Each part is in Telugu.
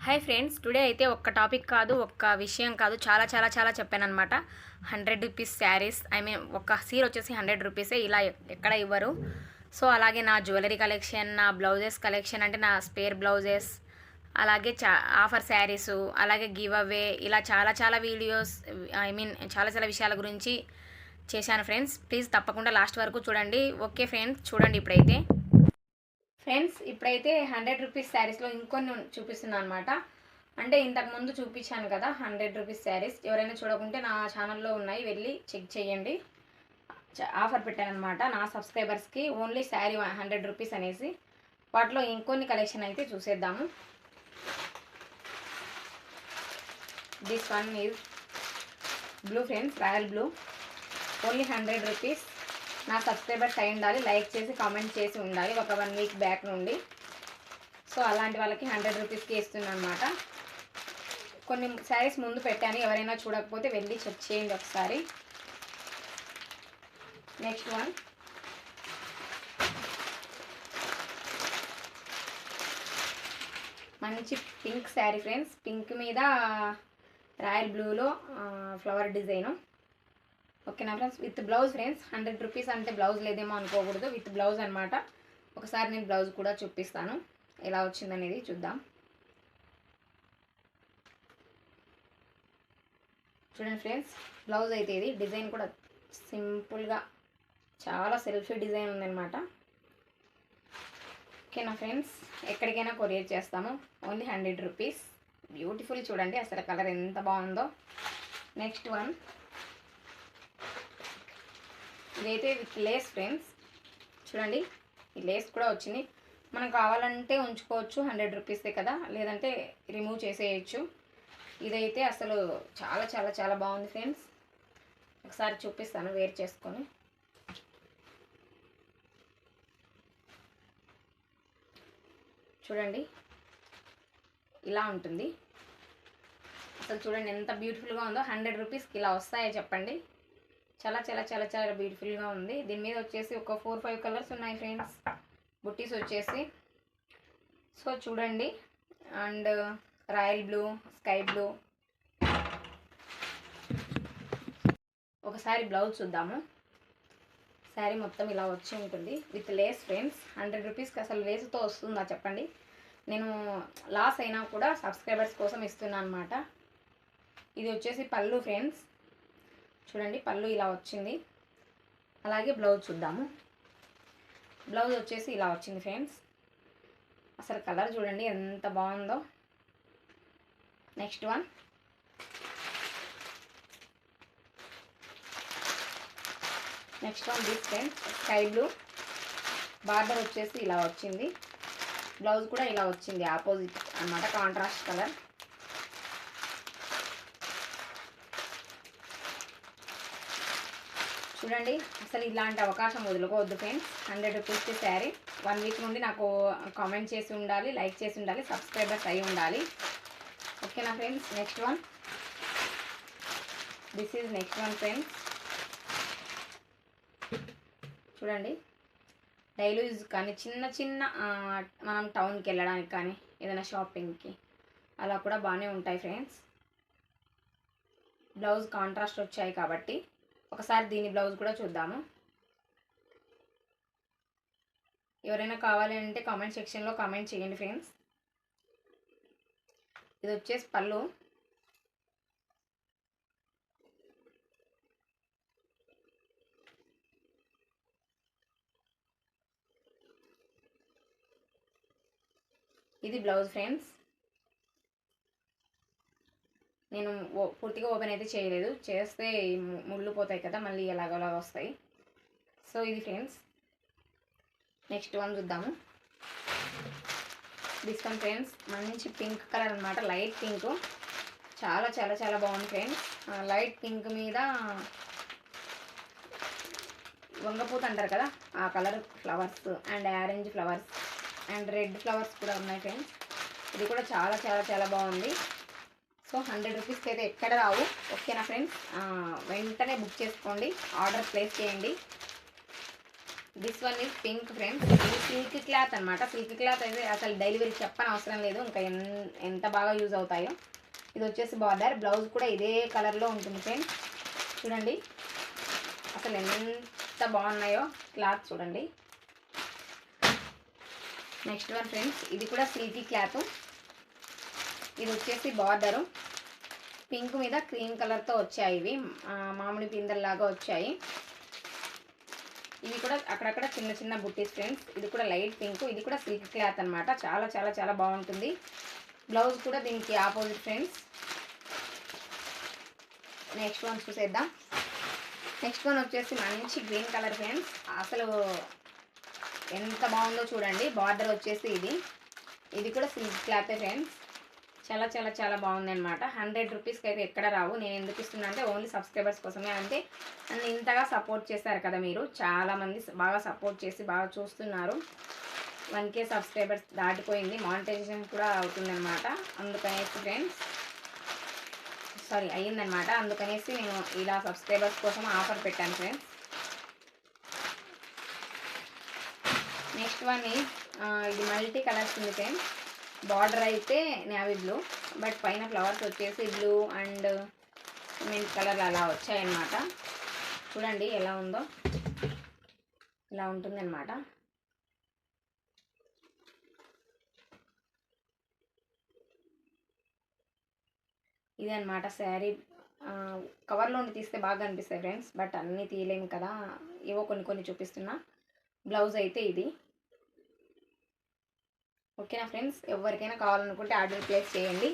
హాయ్ ఫ్రెండ్స్, టుడే అయితే ఒక్క టాపిక్ కాదు, ఒక్క విషయం కాదు, చాలా చాలా చాలా చెప్పాననమాట. 100 రూపీస్ శారీస్, ఒక సీర వచ్చేసి 100 రూపీసే, ఇలా ఎక్కడ ఇవ్వరు. సో అలాగే నా జ్యువెలరీ కలెక్షన్, నా బ్లౌజెస్ కలెక్షన్, అంటే నా స్పేర్ బ్లౌజెస్, అలాగే ఆఫర్ శారీసు, అలాగే గివ్ అవే, ఇలా చాలా చాలా వీడియోస్, చాలా చాలా విషయాల గురించి చేశాను ఫ్రెండ్స్. ప్లీజ్ తప్పకుండా లాస్ట్ వరకు చూడండి. ఓకే ఫ్రెండ్స్, చూడండి ఇప్పుడైతే 100 రూపీస్ శారీస్లో ఇంకొన్ని చూపిస్తున్నాను అనమాట. అంటే ఇంతకు ముందు చూపించాను కదా 100 రూపీస్ శారీస్, ఎవరైనా చూడకుంటే నా ఛానల్లో ఉన్నాయి, వెళ్ళి చెక్ చేయండి. ఆఫర్ పెట్టానమాట నా సబ్స్క్రైబర్స్కి, ఓన్లీ శారీ 100 రూపీస్ అనేసి. వాటిలో ఇంకొన్ని కలెక్షన్ అయితే చూసేద్దాము. This one is blue friends, royal blue, only 100 rupees. నా సబ్స్క్రైబర్స్ అయి ఉండాలి, లైక్ చేసి కామెంట్ చేసి ఉండాలి ఒక 1 వీక్ బ్యాక్ నుండి. సో అలాంటి వాళ్ళకి 100 రూపీస్కి ఇస్తున్నాను అనమాట. కొన్ని శారీస్ ముందు పెట్టాను, ఎవరైనా చూడకపోతే వెళ్ళి చెక్ చేయండి ఒకసారి. నెక్స్ట్ వన్ మంచి పింక్ శారీ ఫ్రెండ్స్, పింక్ మీద రాయల్ బ్లూలో ఫ్లవర్ డిజైను. ఓకేనా friends, with blouse friends. 100 rupees అంటే బ్లౌజ్ లేదేమో అనుకోకూడదు, విత్ బ్లౌజ్ అనమాట. ఒకసారి నేను బ్లౌజ్ కూడా చూపిస్తాను, ఎలా వచ్చిందనేది చూద్దాం. చూడండి ఫ్రెండ్స్, బ్లౌజ్ అయితే ఇది. డిజైన్ కూడా సింపుల్గా చాలా సెల్ఫీ డిజైన్ ఉందన్నమాట. ఓకేనా ఫ్రెండ్స్, ఎక్కడికైనా కొరియర్ చేస్తాము, ఓన్లీ 100 రూపీస్. బ్యూటిఫుల్, చూడండి అసలు కలర్ ఎంత బాగుందో. నెక్స్ట్ వన్, ఇదైతే విత్ లేస్ ఫ్రెండ్స్. చూడండి, ఈ లేస్ కూడా వచ్చింది. మనం కావాలంటే ఉంచుకోవచ్చు, 100 రూపీసే కదా, లేదంటే రిమూవ్ చేసేయచ్చు. ఇదైతే అసలు చాలా చాలా చాలా బాగుంది ఫ్రెండ్స్. ఒకసారి చూపిస్తాను వేర్ చేసుకొని. చూడండి, ఇలా ఉంటుంది. అసలు చూడండి ఎంత బ్యూటిఫుల్గా ఉందో. 100 రూపీస్కి ఇలా వస్తాయో చెప్పండి. చాలా చాలా చాలా చాలా బ్యూటిఫుల్గా ఉంది. దీని మీద వచ్చేసి ఒక 4-5 కలర్స్ ఉన్నాయి ఫ్రెండ్స్, బుట్టీస్ వచ్చేసి. సో చూడండి, and royal blue, sky blue. ఒకసారి బ్లౌజ్ చూద్దాము. శారీ మొత్తం ఇలా వచ్చి ఉంటుంది విత్ లేస్ ఫ్రెండ్స్. 100 రూపీస్కి అసలు లేస్తో వస్తుందా చెప్పండి. నేను లాస్ అయినా కూడా సబ్స్క్రైబర్స్ కోసం ఇస్తున్నాను అనమాట. ఇది వచ్చేసి పళ్ళు ఫ్రెండ్స్. చూడండి, పళ్ళు ఇలా వచ్చింది. అలాగే బ్లౌజ్ చూద్దాము. బ్లౌజ్ వచ్చేసి ఇలా వచ్చింది ఫ్రెండ్స్. అసలు కలర్ చూడండి ఎంత బాగుందో. Next one, this friends, sky blue. Border వచ్చేసి ఇలా వచ్చింది. బ్లౌజ్ కూడా ఇలా వచ్చింది, ఆపోజిట్ అన్నమాట, కాంట్రాస్ట్ కలర్. చూడండి, అసలు ఇలాంటి అవకాశం వదులుకోవద్దు ఫ్రెండ్స్. 100 రూపీస్కి శారీ. 1 వీక్ నుండి నాకు కామెంట్ చేసి ఉండాలి, లైక్ చేసి ఉండాలి, సబ్స్క్రైబర్స్ అయి ఉండాలి. ఓకేనా friends. Next one, this is next one friends. చూడండి, డైలీ యూజ్ కానీ చిన్న చిన్న మనం టౌన్కి వెళ్ళడానికి కానీ ఏదైనా షాపింగ్కి అలా కూడా బాగానే ఉంటాయి ఫ్రెండ్స్. బ్లౌజ్ కాంట్రాస్ట్ వచ్చాయి కాబట్టి ఒకసారి దీని బ్లౌజ్ కూడా చూద్దాము. ఎవరైనా కావాలి అంటే కామెంట్ సెక్షన్లో కామెంట్ చేయండి ఫ్రెండ్స్. ఇది వచ్చేసి పళ్ళు. ఇది బ్లౌజ్ ఫ్రెండ్స్. నేను పూర్తిగా ఓపెన్ అయితే చేయలేదు, చేస్తే ముళ్ళు పోతాయి కదా, మళ్ళీ ఎలాగోలా వస్తాయి. సో ఇది ఫ్రెండ్స్. నెక్స్ట్ వన్ చూద్దాము. దిస్ వన్ ఫ్రెండ్స్, మంచి పింక్ కలర్ అనమాట, లైట్ పింక్. చాలా చాలా చాలా బాగుంది ఫ్రెండ్స్. లైట్ పింక్ మీద వంగపూత అంటారు కదా, ఆ colour flowers, and orange flowers, and red flowers కూడా ఉన్నాయి ఫ్రెండ్స్. ఇది కూడా చాలా చాలా చాలా బాగుంది. సో 100 రూపీస్కి అయితే ఎక్కడ రావు. ఓకేనా ఫ్రెండ్స్, వెంటనే బుక్ చేసుకోండి, ఆర్డర్ ప్లేస్ చేయండి. This one is pink friends. ఇది సిల్క్ క్లాత్ అనమాట. సిల్క్ క్లాత్ అయితే అసలు డెలివరీ చెప్పని అవసరం లేదు, ఇంకా ఎంత బాగా యూజ్ అవుతాయో. ఇది వచ్చేసి బార్డర్, బ్లౌజ్ కూడా ఇదే కలర్లో ఉంటుంది ఫ్రెండ్స్. చూడండి అసలు ఎంత బాగున్నాయో క్లాత్ చూడండి. నెక్స్ట్ వన్ ఫ్రెండ్స్, ఇది కూడా సిల్కీ క్లాత్. ఇది వచ్చేసి బార్డరు పింక్ మీద క్రీమ్ కలర్తో వచ్చాయి. ఇవి మామిడి పిందెల్లాగా వచ్చాయి. ఇవి కూడా అక్కడక్కడ చిన్న చిన్న బుట్టీస్ ఫ్రెండ్స్. ఇది కూడా లైట్ పింక్. ఇది కూడా సిల్క్ క్లాత్ అనమాట. చాలా చాలా చాలా బాగుంటుంది. బ్లౌజ్ కూడా దీనికి ఆపోజిట్ ఫ్రెండ్స్. నెక్స్ట్ వన్ చూసేద్దాం. నెక్స్ట్ వన్ వచ్చేసి మంచి గ్రీన్ కలర్ ఫ్రెండ్స్. అసలు ఎంత బాగుందో చూడండి. బార్డర్ వచ్చేసి ఇది కూడా సిల్క్ క్లాతే ఫ్రెండ్స్. చాలా చాలా చాలా బాగుంది అనమాట. 100 రూపీస్కి అయితే ఎక్కడ రావు. నేను ఎందుకు ఇస్తున్నా అంటే ఓన్లీ సబ్స్క్రైబర్స్ కోసమే. అంటే నన్ను ఇంతగా సపోర్ట్ చేశారు కదా మీరు, చాలామంది బాగా సపోర్ట్ చేసి బాగా చూస్తున్నారు. 1K సబ్స్క్రైబర్స్ దాటిపోయింది, మానిటైజేషన్ కూడా అవుతుందన్నమాట. అందుకనేసి ఫ్రెండ్స్ అయ్యిందనమాట. అందుకనేసి నేను ఇలా సబ్స్క్రైబర్స్ కోసం ఆఫర్ పెట్టాను ఫ్రెండ్స్. నెక్స్ట్ వన్ ఇది మల్టీ కలర్స్ ఉంది ఫ్రెండ్స్. బార్డర్ అయితే నేవీ బ్లూ, బట్ పైన ఫ్లవర్స్ వచ్చేసి బ్లూ అండ్ సిమెంట్ కలర్ అలా వచ్చాయన్నమాట. చూడండి ఎలా ఉందో, ఇలా ఉంటుందన్నమాట. ఇదన్నమాట శారీ. కవర్లో ఉండి తీస్తే బాగా అనిపిస్తాయి ఫ్రెండ్స్, బట్ అన్నీ తీయలేము కదా, ఏవో కొన్ని కొన్ని చూపిస్తున్నా. బ్లౌజ్ అయితే ఇది. ఓకేనా ఫ్రెండ్స్, ఎవరికైనా కావాలనుకుంటే ఆర్డర్ ప్లేస్ చేయండి.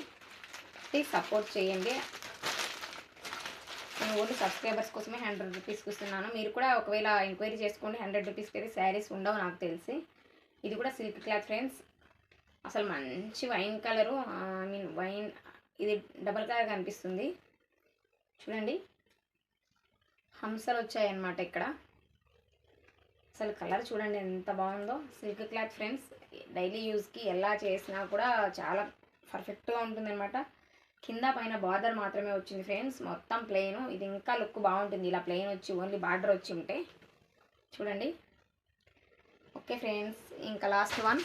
ప్లీజ్ సపోర్ట్ చేయండి. నేను ఓన్లీ సబ్స్క్రైబర్స్ కోసమే 100 రూపీస్కి ఇస్తున్నాను. మీరు కూడా ఒకవేళ ఎంక్వైరీ చేసుకోండి. 100 రూపీస్కి అయితే శారీస్ ఉండవు నాకు తెలిసి. ఇది కూడా సిల్క్ క్లాత్ ఫ్రెండ్స్. అసలు మంచి వైన్ కలరు, వైన్ ఇది డబల్ కలర్ కనిపిస్తుంది. చూడండి హంసలు వచ్చాయన్నమాట ఇక్కడ. అసలు కలర్ చూడండి ఎంత బాగుందో. Silk cloth friends. డైలీ యూజ్కి ఎలా చేసినా కూడా చాలా పర్ఫెక్ట్గా ఉంటుందన్నమాట. కింద పైన బార్డర్ మాత్రమే వచ్చింది ఫ్రెండ్స్, మొత్తం ప్లెయిన్. ఇది ఇంకా లుక్ బాగుంటుంది ఇలా ప్లెయిన్ వచ్చి ఓన్లీ బార్డర్ వచ్చి ఉంటే. చూడండి. ఓకే ఫ్రెండ్స్, ఇంకా లాస్ట్ వన్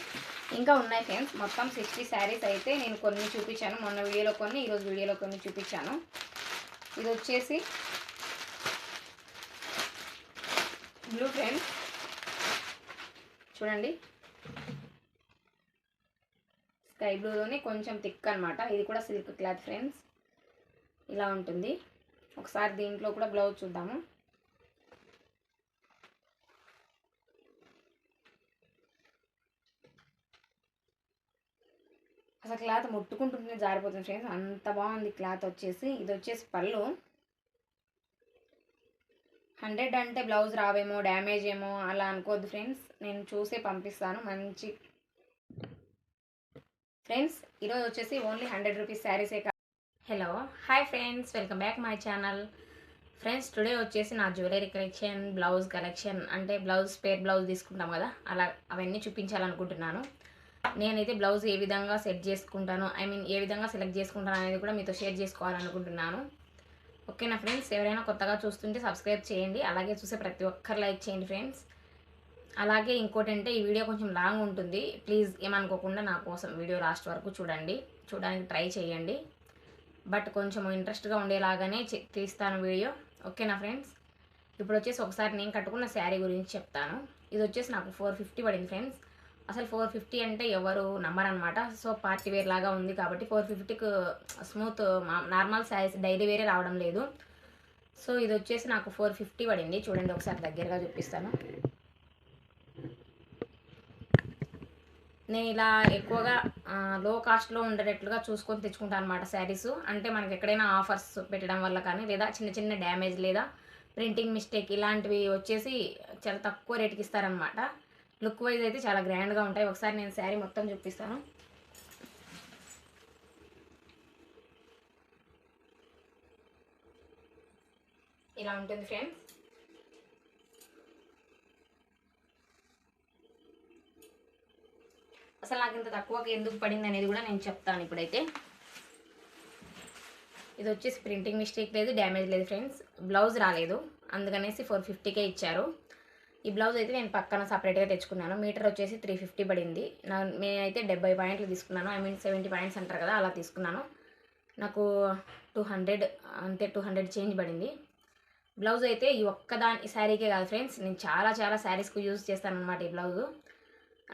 ఇంకా ఉన్నాయి ఫ్రెండ్స్. మొత్తం 60 శారీస్ అయితే నేను కొన్ని చూపించాను. మొన్న వీడియోలో కొన్ని, ఈరోజు వీడియోలో కొన్ని చూపించాను. ఇది వచ్చేసి బ్లూ ఫ్రెండ్స్. చూడండి స్కై బ్లూలోనే కొంచెం థిక్ అనమాట. ఇది కూడా సిల్క్ క్లాత్ ఫ్రెండ్స్. ఇలా ఉంటుంది. ఒకసారి దీంట్లో కూడా బ్లౌజ్ చూద్దాము. అసలు క్లాత్ ముట్టుకుంటుంటే జారిపోతుంది ఫ్రెండ్స్, అంత బాగుంది క్లాత్ వచ్చేసి. ఇది వచ్చేసి పళ్ళు. 100 అంటే బ్లౌజ్ రావేమో, డ్యామేజ్ ఏమో అలా అనుకోవద్దు ఫ్రెండ్స్. నేను చూసే పంపిస్తాను మంచి ఫ్రెండ్స్. ఈరోజు వచ్చేసి ఓన్లీ 100 రూపీస్ శారీసే. Hello hi friends, welcome back my channel friends. Today వచ్చేసి నా జ్యువెలరీ కలెక్షన్, బ్లౌజ్ కలెక్షన్, అంటే పేర్ బ్లౌజ్ తీసుకుంటాం కదా అలా అవన్నీ చూపించాలనుకుంటున్నాను. నేనైతే బ్లౌజ్ ఏ విధంగా సెట్ చేసుకుంటాను, ఏ విధంగా సెలెక్ట్ చేసుకుంటాను అనేది కూడా మీతో షేర్ చేసుకోవాలనుకుంటున్నాను. ఓకేనా ఫ్రెండ్స్, ఎవరైనా కొత్తగా చూస్తుంటే సబ్స్క్రైబ్ చేయండి. అలాగే చూసే ప్రతి ఒక్కరు లైక్ చేయండి ఫ్రెండ్స్. అలాగే ఇంకోటి అంటే ఈ వీడియో కొంచెం లాంగ్ ఉంటుంది, ప్లీజ్ ఏమనుకోకుండా నా కోసం వీడియో లాస్ట్ వరకు చూడడానికి ట్రై చేయండి. బట్ కొంచెం ఇంట్రెస్ట్గా ఉండేలాగానే తీస్తాను వీడియో. ఓకేనా ఫ్రెండ్స్. ఇప్పుడు వచ్చేసి ఒకసారి నేను కట్టుకున్న శారీ గురించి చెప్తాను. ఇది వచ్చేసి నాకు 450 పడింది ఫ్రెండ్స్. అసలు 450 అంటే ఎవరు నమ్మరనమాట. సో పార్టీ వేర్ లాగా ఉంది కాబట్టి 450కి స్మూత్ నార్మల్ శారీస్ డైలీ వేరే రావడం లేదు. సో ఇది వచ్చేసి నాకు 450 పడింది. చూడండి ఒకసారి దగ్గరగా చూపిస్తాను. నేను ఇలా ఎక్కువగా లో కాస్ట్లో ఉండేటట్లుగా చూసుకొని తెచ్చుకుంటాను అనమాట శారీస్. అంటే మనకి ఎక్కడైనా ఆఫర్స్ పెట్టడం వల్ల కానీ, లేదా చిన్న చిన్న డ్యామేజ్ లేదా ప్రింటింగ్ మిస్టేక్ ఇలాంటివి వచ్చేసి చాలా తక్కువ రేటుకి ఇస్తారనమాట. లుక్ వైజ్ అయితే చాలా గ్రాండ్గా ఉంటాయి. ఒకసారి నేను శారీ మొత్తం చూపిస్తాను. ఇలా ఉంటుంది ఫ్రెండ్స్. అసలు నాకు ఇంత తక్కువకి ఎందుకు పడింది అనేది కూడా నేను చెప్తాను ఇప్పుడైతే. ఇది వచ్చేసి ప్రింటింగ్ మిస్టేక్ లేదు, డ్యామేజ్ లేదు ఫ్రెండ్స్. బ్లౌజ్ రాలేదు, అందుకనేసి 450కే ఇచ్చారు. ఈ బ్లౌజ్ అయితే నేను పక్కన సపరేట్గా తెచ్చుకున్నాను. మీటర్ వచ్చేసి 350 పడింది. నేనైతే 70 పాయింట్లు తీసుకున్నాను. 70 పాయింట్స్ అంటారు కదా, అలా తీసుకున్నాను. నాకు 200 అంతే, 200 చేంజ్ పడింది. బ్లౌజ్ అయితే ఈ ఒక్కదాని శారీకే కాదు ఫ్రెండ్స్, నేను చాలా చాలా శారీస్కి యూజ్ చేస్తాను అనమాట ఈ బ్లౌజు.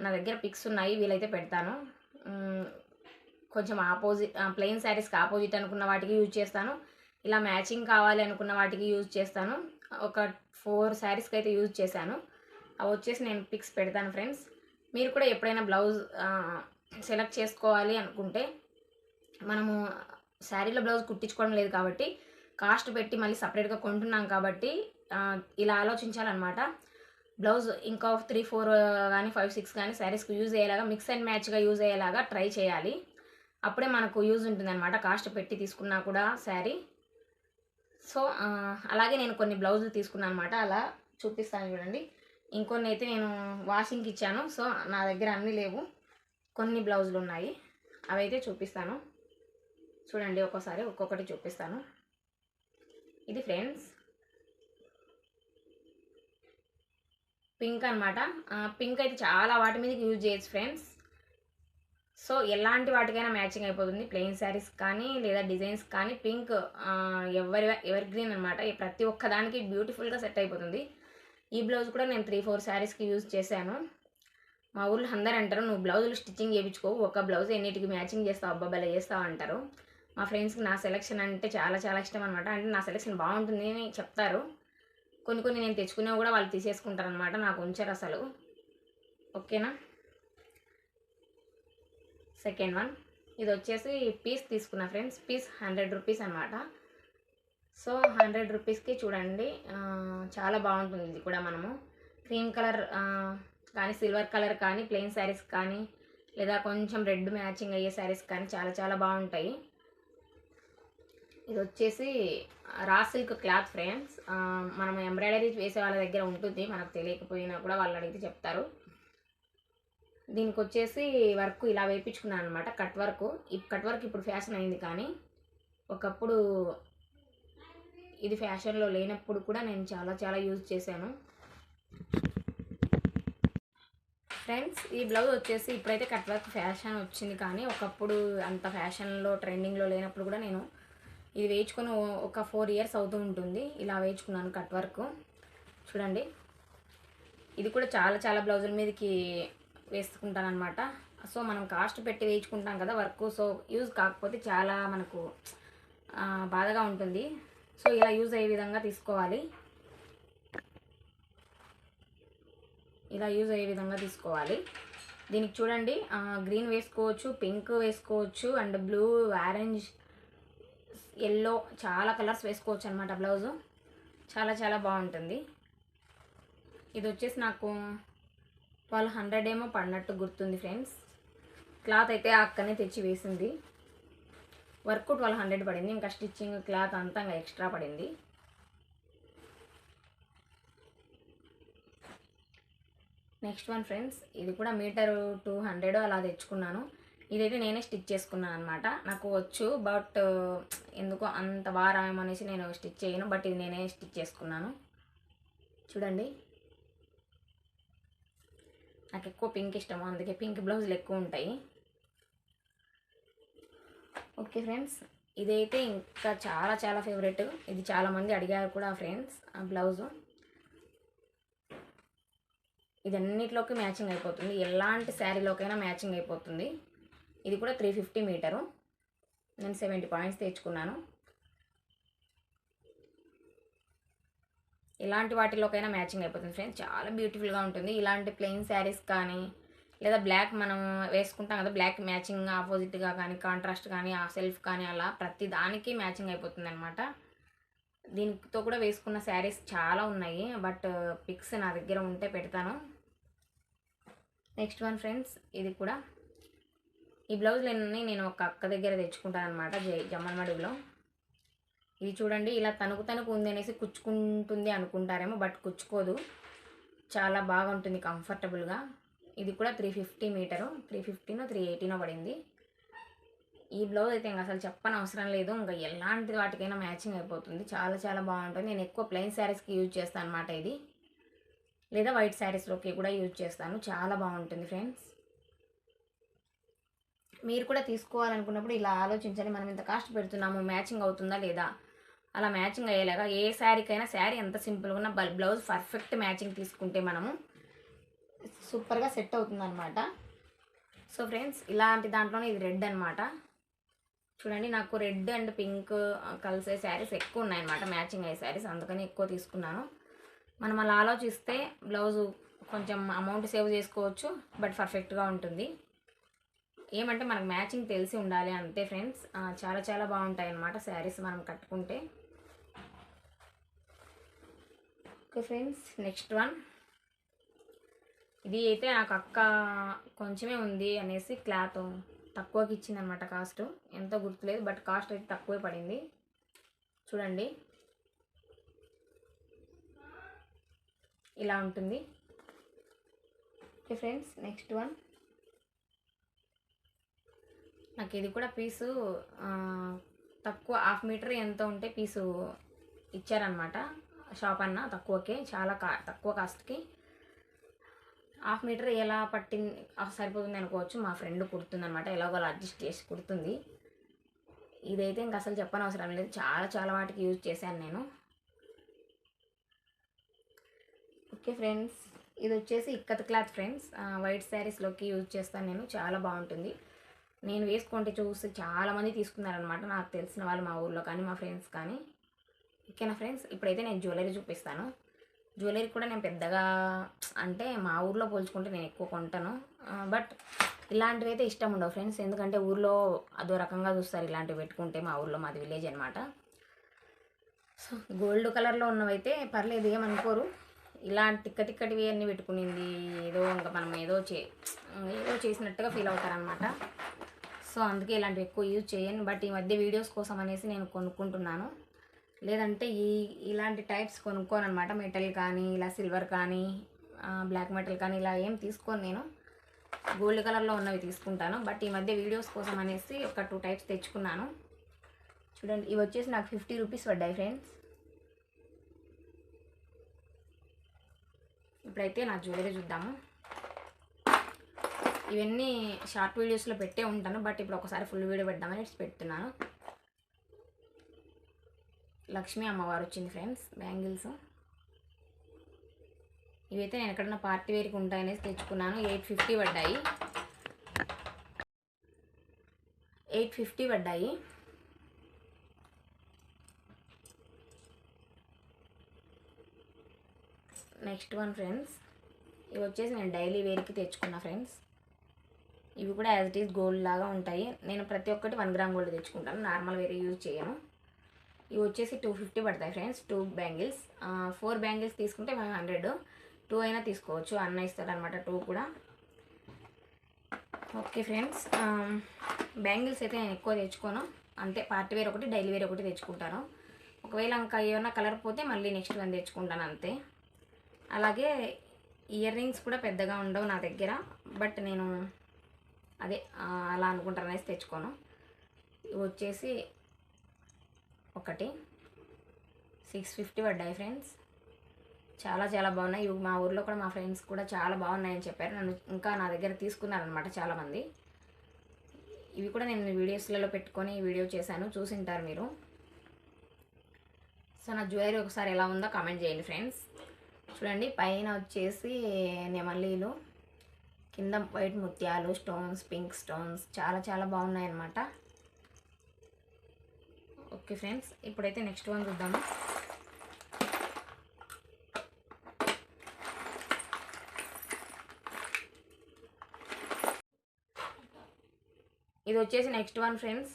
నా దగ్గర పిక్స్ ఉన్నాయి, వీలైతే పెడతాను. కొంచెం ప్లెయిన్ శారీస్కి ఆపోజిట్ అనుకున్న వాటికి యూజ్ చేస్తాను. ఇలా మ్యాచింగ్ కావాలి అనుకున్న వాటికి యూజ్ చేస్తాను. ఒక 4 శారీస్కి అయితే యూజ్ చేశాను. అవి వచ్చేసి నేను పిక్స్ పెడతాను ఫ్రెండ్స్. మీరు కూడా ఎప్పుడైనా బ్లౌజ్ సెలెక్ట్ చేసుకోవాలి అనుకుంటే, మనము శారీలో బ్లౌజ్ కుట్టించుకోవడం లేదు కాబట్టి, కాస్ట్ పెట్టి మళ్ళీ సపరేట్గా కొంటున్నాం కాబట్టి ఇలా ఆలోచించాలన్నమాట. బ్లౌజ్ ఇంకా 3-4 కానీ 5-6 కానీ శారీస్కి యూజ్ అయ్యేలాగా, మిక్స్ అండ్ మ్యాచ్గా యూజ్ అయ్యేలాగా ట్రై చేయాలి. అప్పుడే మనకు యూజ్ ఉంటుందన్నమాట, కాస్ట్ పెట్టి తీసుకున్నా కూడా శారీ. సో అలాగే నేను కొన్ని బ్లౌజులు తీసుకున్నాను అనమాట, అలా చూపిస్తాను చూడండి. ఇంకొన్ని అయితే నేను వాషింగ్కి ఇచ్చాను. సో నా దగ్గర అన్నీ లేవు, కొన్ని బ్లౌజులు ఉన్నాయి, అవి అయితే చూపిస్తాను చూడండి. ఒక్కొక్కటి చూపిస్తాను. ఇది ఫ్రెండ్స్ పింక్ అనమాట. పింక్ అయితే చాలా వాటి మీదకి యూజ్ చేయొచ్చు ఫ్రెండ్స్. సో ఎలాంటి వాటికైనా మ్యాచింగ్ అయిపోతుంది, ప్లెయిన్ శారీస్ కానీ లేదా డిజైన్స్ కానీ. పింక్ ఎవర్ గ్రీన్ అనమాట, ప్రతి ఒక్కదానికి బ్యూటిఫుల్గా సెట్ అయిపోతుంది. ఈ బ్లౌజ్ కూడా నేను 3-4 శారీస్కి యూజ్ చేశాను. మా ఊళ్ళో అందరూ అంటారు, నువ్వు బ్లౌజులు స్టిచ్చింగ్ చేయించుకో, ఒక బ్లౌజ్ ఎన్నిటికి మ్యాచింగ్ చేస్తావు, అబ్బా భలే చేస్తావు అంటారు. మా ఫ్రెండ్స్కి నా సెలెక్షన్ అంటే చాలా చాలా ఇష్టం అనమాట. అంటే నా సెలెక్షన్ బాగుంటుంది అని చెప్తారు. కొన్ని నేను తెచ్చుకునేవి కూడా వాళ్ళు తీసేసుకుంటారు అనమాట, నాకు ఉంచారు అసలు. ఓకేనా. సెకండ్ వన్, ఇది వచ్చేసి పీస్ తీసుకున్నా ఫ్రెండ్స్. పీస్ 100 రూపీస్ అనమాట. సో 100 రూపీస్కి చూడండి, చాలా బాగుంటుంది. ఇది కూడా మనము క్రీమ్ కలర్ కానీ, సిల్వర్ కలర్ కానీ, ప్లెయిన్ శారీస్ కానీ, లేదా కొంచెం రెడ్ మ్యాచింగ్ అయ్యే శారీస్ కానీ చాలా చాలా బాగుంటాయి. ఇది వచ్చేసి రా సిల్క్ క్లాత్ ఫ్రెండ్స్. మనం ఎంబ్రాయిడరీ వేసే వాళ్ళ దగ్గర ఉంటుంది, మనకు తెలియకపోయినా కూడా వాళ్ళు అడిగితే చెప్తారు. దీనికి వచ్చేసి వర్క్ ఇలా వేయించుకున్నాను అనమాట, కట్ వర్క్. ఈ కట్ వర్క్ ఇప్పుడు ఫ్యాషన్ అయింది, కానీ ఒకప్పుడు ఇది ఫ్యాషన్లో లేనప్పుడు కూడా నేను చాలా చాలా యూజ్ చేశాను ఫ్రెండ్స్. ఈ బ్లౌజ్ వచ్చేసి ఇప్పుడైతే కట్ వర్క్ ఫ్యాషన్ వచ్చింది, కానీ ఒకప్పుడు అంత ఫ్యాషన్లో ట్రెండింగ్లో లేనప్పుడు కూడా నేను ఇది వేయించుకొని ఒక 4 ఇయర్స్ అవుతూ ఉంటుంది. ఇలా వేయించుకున్నాను కట్ వర్క్ చూడండి. ఇది కూడా చాలా చాలా బ్లౌజుల మీదకి వేసుకుంటాను అనమాట. సో మనం కాస్ట్ పెట్టి వేయించుకుంటాం కదా వర్క్, సో యూజ్ కాకపోతే చాలా మనకు బాధగా ఉంటుంది. సో ఇలా యూజ్ అయ్యే విధంగా తీసుకోవాలి, ఇలా యూజ్ అయ్యే విధంగా తీసుకోవాలి. దీనికి చూడండి, గ్రీన్ వేసుకోవచ్చు, పింక్ వేసుకోవచ్చు, అండ్ బ్లూ, ఆరెంజ్, ఎల్లో, చాలా కలర్స్ వేసుకోవచ్చు అనమాట. బ్లౌజు చాలా చాలా బాగుంటుంది. ఇది వచ్చేసి నాకు 1200 ఏమో పడినట్టు గుర్తుంది ఫ్రెండ్స్. క్లాత్ అయితే అక్కనే తెచ్చి వేసింది. వర్క్ 1200 పడింది, ఇంకా స్టిచ్చింగ్ క్లాత్ అంతా ఇంకా ఎక్స్ట్రా పడింది. నెక్స్ట్ వన్ ఫ్రెండ్స్, ఇది కూడా మీటర్ 200 అలా తెచ్చుకున్నాను. ఇదైతే నేనే స్టిచ్ చేసుకున్నాను అనమాట. నాకు వచ్చు, బట్ ఎందుకో అంత వారామనేసి నేను స్టిచ్ చేయను, బట్ ఇది నేనే స్టిచ్ చేసుకున్నాను చూడండి. నాకు ఎక్కువ పింక్ ఇష్టము, అందుకే పింక్ బ్లౌజులు ఎక్కువ ఉంటాయి. ఓకే ఫ్రెండ్స్, ఇదైతే ఇంకా చాలా చాలా ఫేవరెట్. ఇది చాలామంది అడిగారు కూడా ఫ్రెండ్స్. ఆ బ్లౌజు ఇది అన్నిటిలోకి మ్యాచింగ్ అయిపోతుంది, ఎలాంటి శారీలోకైనా మ్యాచింగ్ అయిపోతుంది. ఇది కూడా 350 మీటరు, నేను 70 పాయింట్స్ తెచ్చుకున్నాను. ఇలాంటి వాటిలోకైనా మ్యాచింగ్ అయిపోతుంది ఫ్రెండ్స్, చాలా బ్యూటిఫుల్గా ఉంటుంది. ఇలాంటి ప్లెయిన్ శారీస్ కానీ, లేదా బ్లాక్ మనం వేసుకుంటాం కదా, బ్లాక్ మ్యాచింగ్ ఆపోజిట్గా కానీ, కాంట్రాస్ట్ కానీ, ఆ సెల్ఫ్ కానీ, అలా ప్రతి దానికి మ్యాచింగ్ అయిపోతుంది అనమాట. దీనితో కూడా వేసుకున్న శారీస్ చాలా ఉన్నాయి, బట్ పిక్స్ నా దగ్గర ఉంటే పెడతాను. నెక్స్ట్ వన్ ఫ్రెండ్స్, ఇది కూడా ఈ బ్లౌజులన్నీ నేను ఒక అక్క దగ్గర తెచ్చుకుంటాను అనమాట, జమ్మలమడుగులో. ఇది చూడండి, ఇలా తణుకు ఉంది అనేసి కుచ్చుకుంటుంది అనుకుంటారేమో, బట్ కుచ్చుకోదు, చాలా బాగుంటుంది కంఫర్టబుల్గా. ఇది కూడా 350 మీటరు, 350నో 380నో పడింది. ఈ బ్లౌజ్ అయితే ఇంకా అసలు చెప్పని అవసరం లేదు, ఇంకా ఎలాంటి వాటికైనా మ్యాచింగ్ అయిపోతుంది, చాలా చాలా బాగుంటుంది. నేను ఎక్కువ ప్లెయిన్ శారీస్కి యూజ్ చేస్తాను అనమాట ఇది. లేదా వైట్ శారీస్లోకి కూడా యూజ్ చేస్తాను. చాలా బాగుంటుంది ఫ్రెండ్స్. మీరు కూడా తీసుకోవాలనుకున్నప్పుడు ఇలా ఆలోచించండి. మనం ఇంత కాస్ట్ పెడుతున్నాము, మ్యాచింగ్ అవుతుందా లేదా? అలా మ్యాచింగ్ అయ్యేలాగా ఏ శారీకైనా శారీ ఎంత సింపుల్గా ఉన్న బ్లౌజ్ పర్ఫెక్ట్ మ్యాచింగ్ తీసుకుంటే మనము సూపర్గా సెట్ అవుతుంది అనమాట. సో ఫ్రెండ్స్, ఇలాంటి దాంట్లోనే ఇది రెడ్ అనమాట. చూడండి, నాకు రెడ్ అండ్ పింక్ కలిసే శారీస్ ఎక్కువ ఉన్నాయన్నమాట, మ్యాచింగ్ అయ్యే శారీస్, అందుకని ఎక్కువ తీసుకున్నాను. మనం అలా ఆలోచిస్తే బ్లౌజు కొంచెం అమౌంట్ సేవ్ చేసుకోవచ్చు, బట్ పర్ఫెక్ట్గా ఉంటుంది. ఏమంటే మనకు మ్యాచింగ్ తెలిసి ఉండాలి అంతే ఫ్రెండ్స్. చాలా చాలా బాగుంటాయి అన్నమాట శారీస్ మనం కట్టుకుంటే. Okay friends, next one. ఇది అయితే నాకు అక్క కొంచెమే ఉంది అనేసి క్లాత్ తక్కువకి ఇచ్చిందనమాట. కాస్ట్ ఎంతో గుర్తులేదు, బట్ కాస్ట్ అయితే తక్కువే పడింది. చూడండి, ఇలా ఉంటుంది. Okay friends, next one. నాకు ఇది కూడా పీసు తక్కువ, 1/2 మీటర్ ఎంతో ఉంటే పీసు ఇచ్చారనమాట షాప్ అన్న, తక్కువకే, చాలా తక్కువ కాస్ట్కి. 1/2 మీటర్ ఎలా పట్టింది సరిపోతుంది అనుకోవచ్చు. మా ఫ్రెండ్ కుడుతుంది అనమాట, ఎలాగో అలా అడ్జస్ట్ చేసి కుడుతుంది. ఇదైతే ఇంక అసలు చెప్పనవసరం లేదు, చాలా చాలా వాటికి యూజ్ చేశాను నేను. ఓకే ఫ్రెండ్స్, ఇది వచ్చేసి ఇక్కత్ క్లాత్ ఫ్రెండ్స్. వైట్ శారీస్లోకి యూజ్ చేస్తాను నేను, చాలా బాగుంటుంది. నేను వేసుకుంటే చూసి చాలామంది తీసుకున్నారనమాట, నాకు తెలిసిన వాళ్ళు మా ఊర్లో కానీ మా ఫ్రెండ్స్ కానీ. ఓకేనా ఫ్రెండ్స్, ఇప్పుడైతే నేను జ్యువెలరీ చూపిస్తాను. జ్యువెలరీ కూడా నేను పెద్దగా, అంటే మా ఊర్లో పోల్చుకుంటే నేను ఎక్కువ కొంటాను, బట్ ఇలాంటివి అయితే ఇష్టం ఉండవు ఫ్రెండ్స్. ఎందుకంటే ఊర్లో అదో రకంగా చూస్తారు ఇలాంటివి పెట్టుకుంటే. మా ఊర్లో, మాది విలేజ్ అనమాట. సో గోల్డ్ కలర్లో ఉన్నవైతే పర్లేదు, ఏమనుకోరు. ఇలాంటి తిక్కటివి అన్నీ పెట్టుకునింది ఏదో ఇంకా మనం ఏదో చేసినట్టుగా ఫీల్ అవుతారనమాట. సో అందుకే ఇలాంటివి ఎక్కువ యూజ్ చేయను. బట్ ఈ మధ్య వీడియోస్ కోసం అనేసి నేను కొనుక్కుంటున్నాను. లేదంటే ఇలాంటి టైప్స్ కొనుక్కోను అనమాట. మెటల్ కానీ, ఇలా సిల్వర్ కానీ, బ్లాక్ మెటల్ కానీ ఇలా ఏం తీసుకోను నేను. గోల్డ్ కలర్లో ఉన్నవి తీసుకుంటాను. బట్ ఈ మధ్య వీడియోస్ కోసం అనేసి ఒక 2 టైప్స్ తెచ్చుకున్నాను. చూడండి, ఇవి వచ్చేసి నాకు 50 రూపీస్ పడ్డాయి ఫ్రెండ్స్. ఇప్పుడైతే నా జ్యువెలరీ చూద్దాము. ఇవన్నీ షార్ట్ వీడియోస్లో పెట్టే ఉంటాను, బట్ ఇప్పుడు ఒకసారి ఫుల్ వీడియో పెడదామని పెడుతున్నాను. లక్ష్మీ అమ్మవారు వచ్చింది ఫ్రెండ్స్, బ్యాంగిల్స్. ఇవైతే నేను ఎక్కడన్నా పార్టీ వేర్కి ఉంటాయనేసి తెచ్చుకున్నాను. 850 పడ్డాయి. 850 పడ్డాయి. నెక్స్ట్ వన్ ఫ్రెండ్స్, ఇవి వచ్చేసి నేను డైలీ వేర్కి తెచ్చుకున్నా ఫ్రెండ్స్. ఇవి కూడా యాజ్ ఇట్ ఈస్ గోల్డ్ లాగా ఉంటాయి. నేను ప్రతి ఒక్కటి 1 గ్రామ్ గోల్డ్ తెచ్చుకుంటాను, నార్మల్ వేరే యూజ్ చేయను. ఇవి వచ్చేసి 250 పడతాయి ఫ్రెండ్స్. 2 బ్యాంగిల్స్, 4 బ్యాంగిల్స్ తీసుకుంటే 500. 2 అయినా తీసుకోవచ్చు, అన్న ఇస్తాడు అనమాట 2 కూడా. ఓకే ఫ్రెండ్స్, బ్యాంగిల్స్ అయితే నేను ఎక్కువ తెచ్చుకోను, అంతే. పార్టీ వేర్ ఒకటి, డైలీ వేర్ ఒకటి తెచ్చుకుంటాను. ఒకవేళ ఇంకా ఏమైనా కలర్ పోతే మళ్ళీ నెక్స్ట్ వన్ తెచ్చుకుంటాను అంతే. అలాగే ఇయర్ రింగ్స్ కూడా పెద్దగా ఉండవు నా దగ్గర, బట్ నేను అదే అలా అనుకుంటాను అనేసి తెచ్చుకోను. ఇవి వచ్చేసి ఒకటి 650 పడ్డాయి ఫ్రెండ్స్. చాలా చాలా బాగున్నాయి. ఇవి మా ఊర్లో కూడా మా ఫ్రెండ్స్ కూడా చాలా బాగున్నాయని చెప్పారు, నన్ను ఇంకా నా దగ్గర తీసుకున్నారనమాట చాలామంది. ఇవి కూడా నేను వీడియోస్లలో పెట్టుకొని వీడియో చేశాను, చూసింటారు మీరు. సో నా జ్యువెలరీ ఒకసారి ఎలా ఉందో కామెంట్ చేయండి ఫ్రెండ్స్. చూడండి, పైన వచ్చేసి నెమలీలు, కింద వైట్ ముత్యాలు, స్టోన్స్, పింక్ స్టోన్స్, చాలా చాలా బాగున్నాయి అన్నమాట. ఓకే ఫ్రెండ్స్, ఇప్పుడైతే నెక్స్ట్ వన్ చూద్దాము. ఇది వచ్చేసి నెక్స్ట్ వన్ ఫ్రెండ్స్.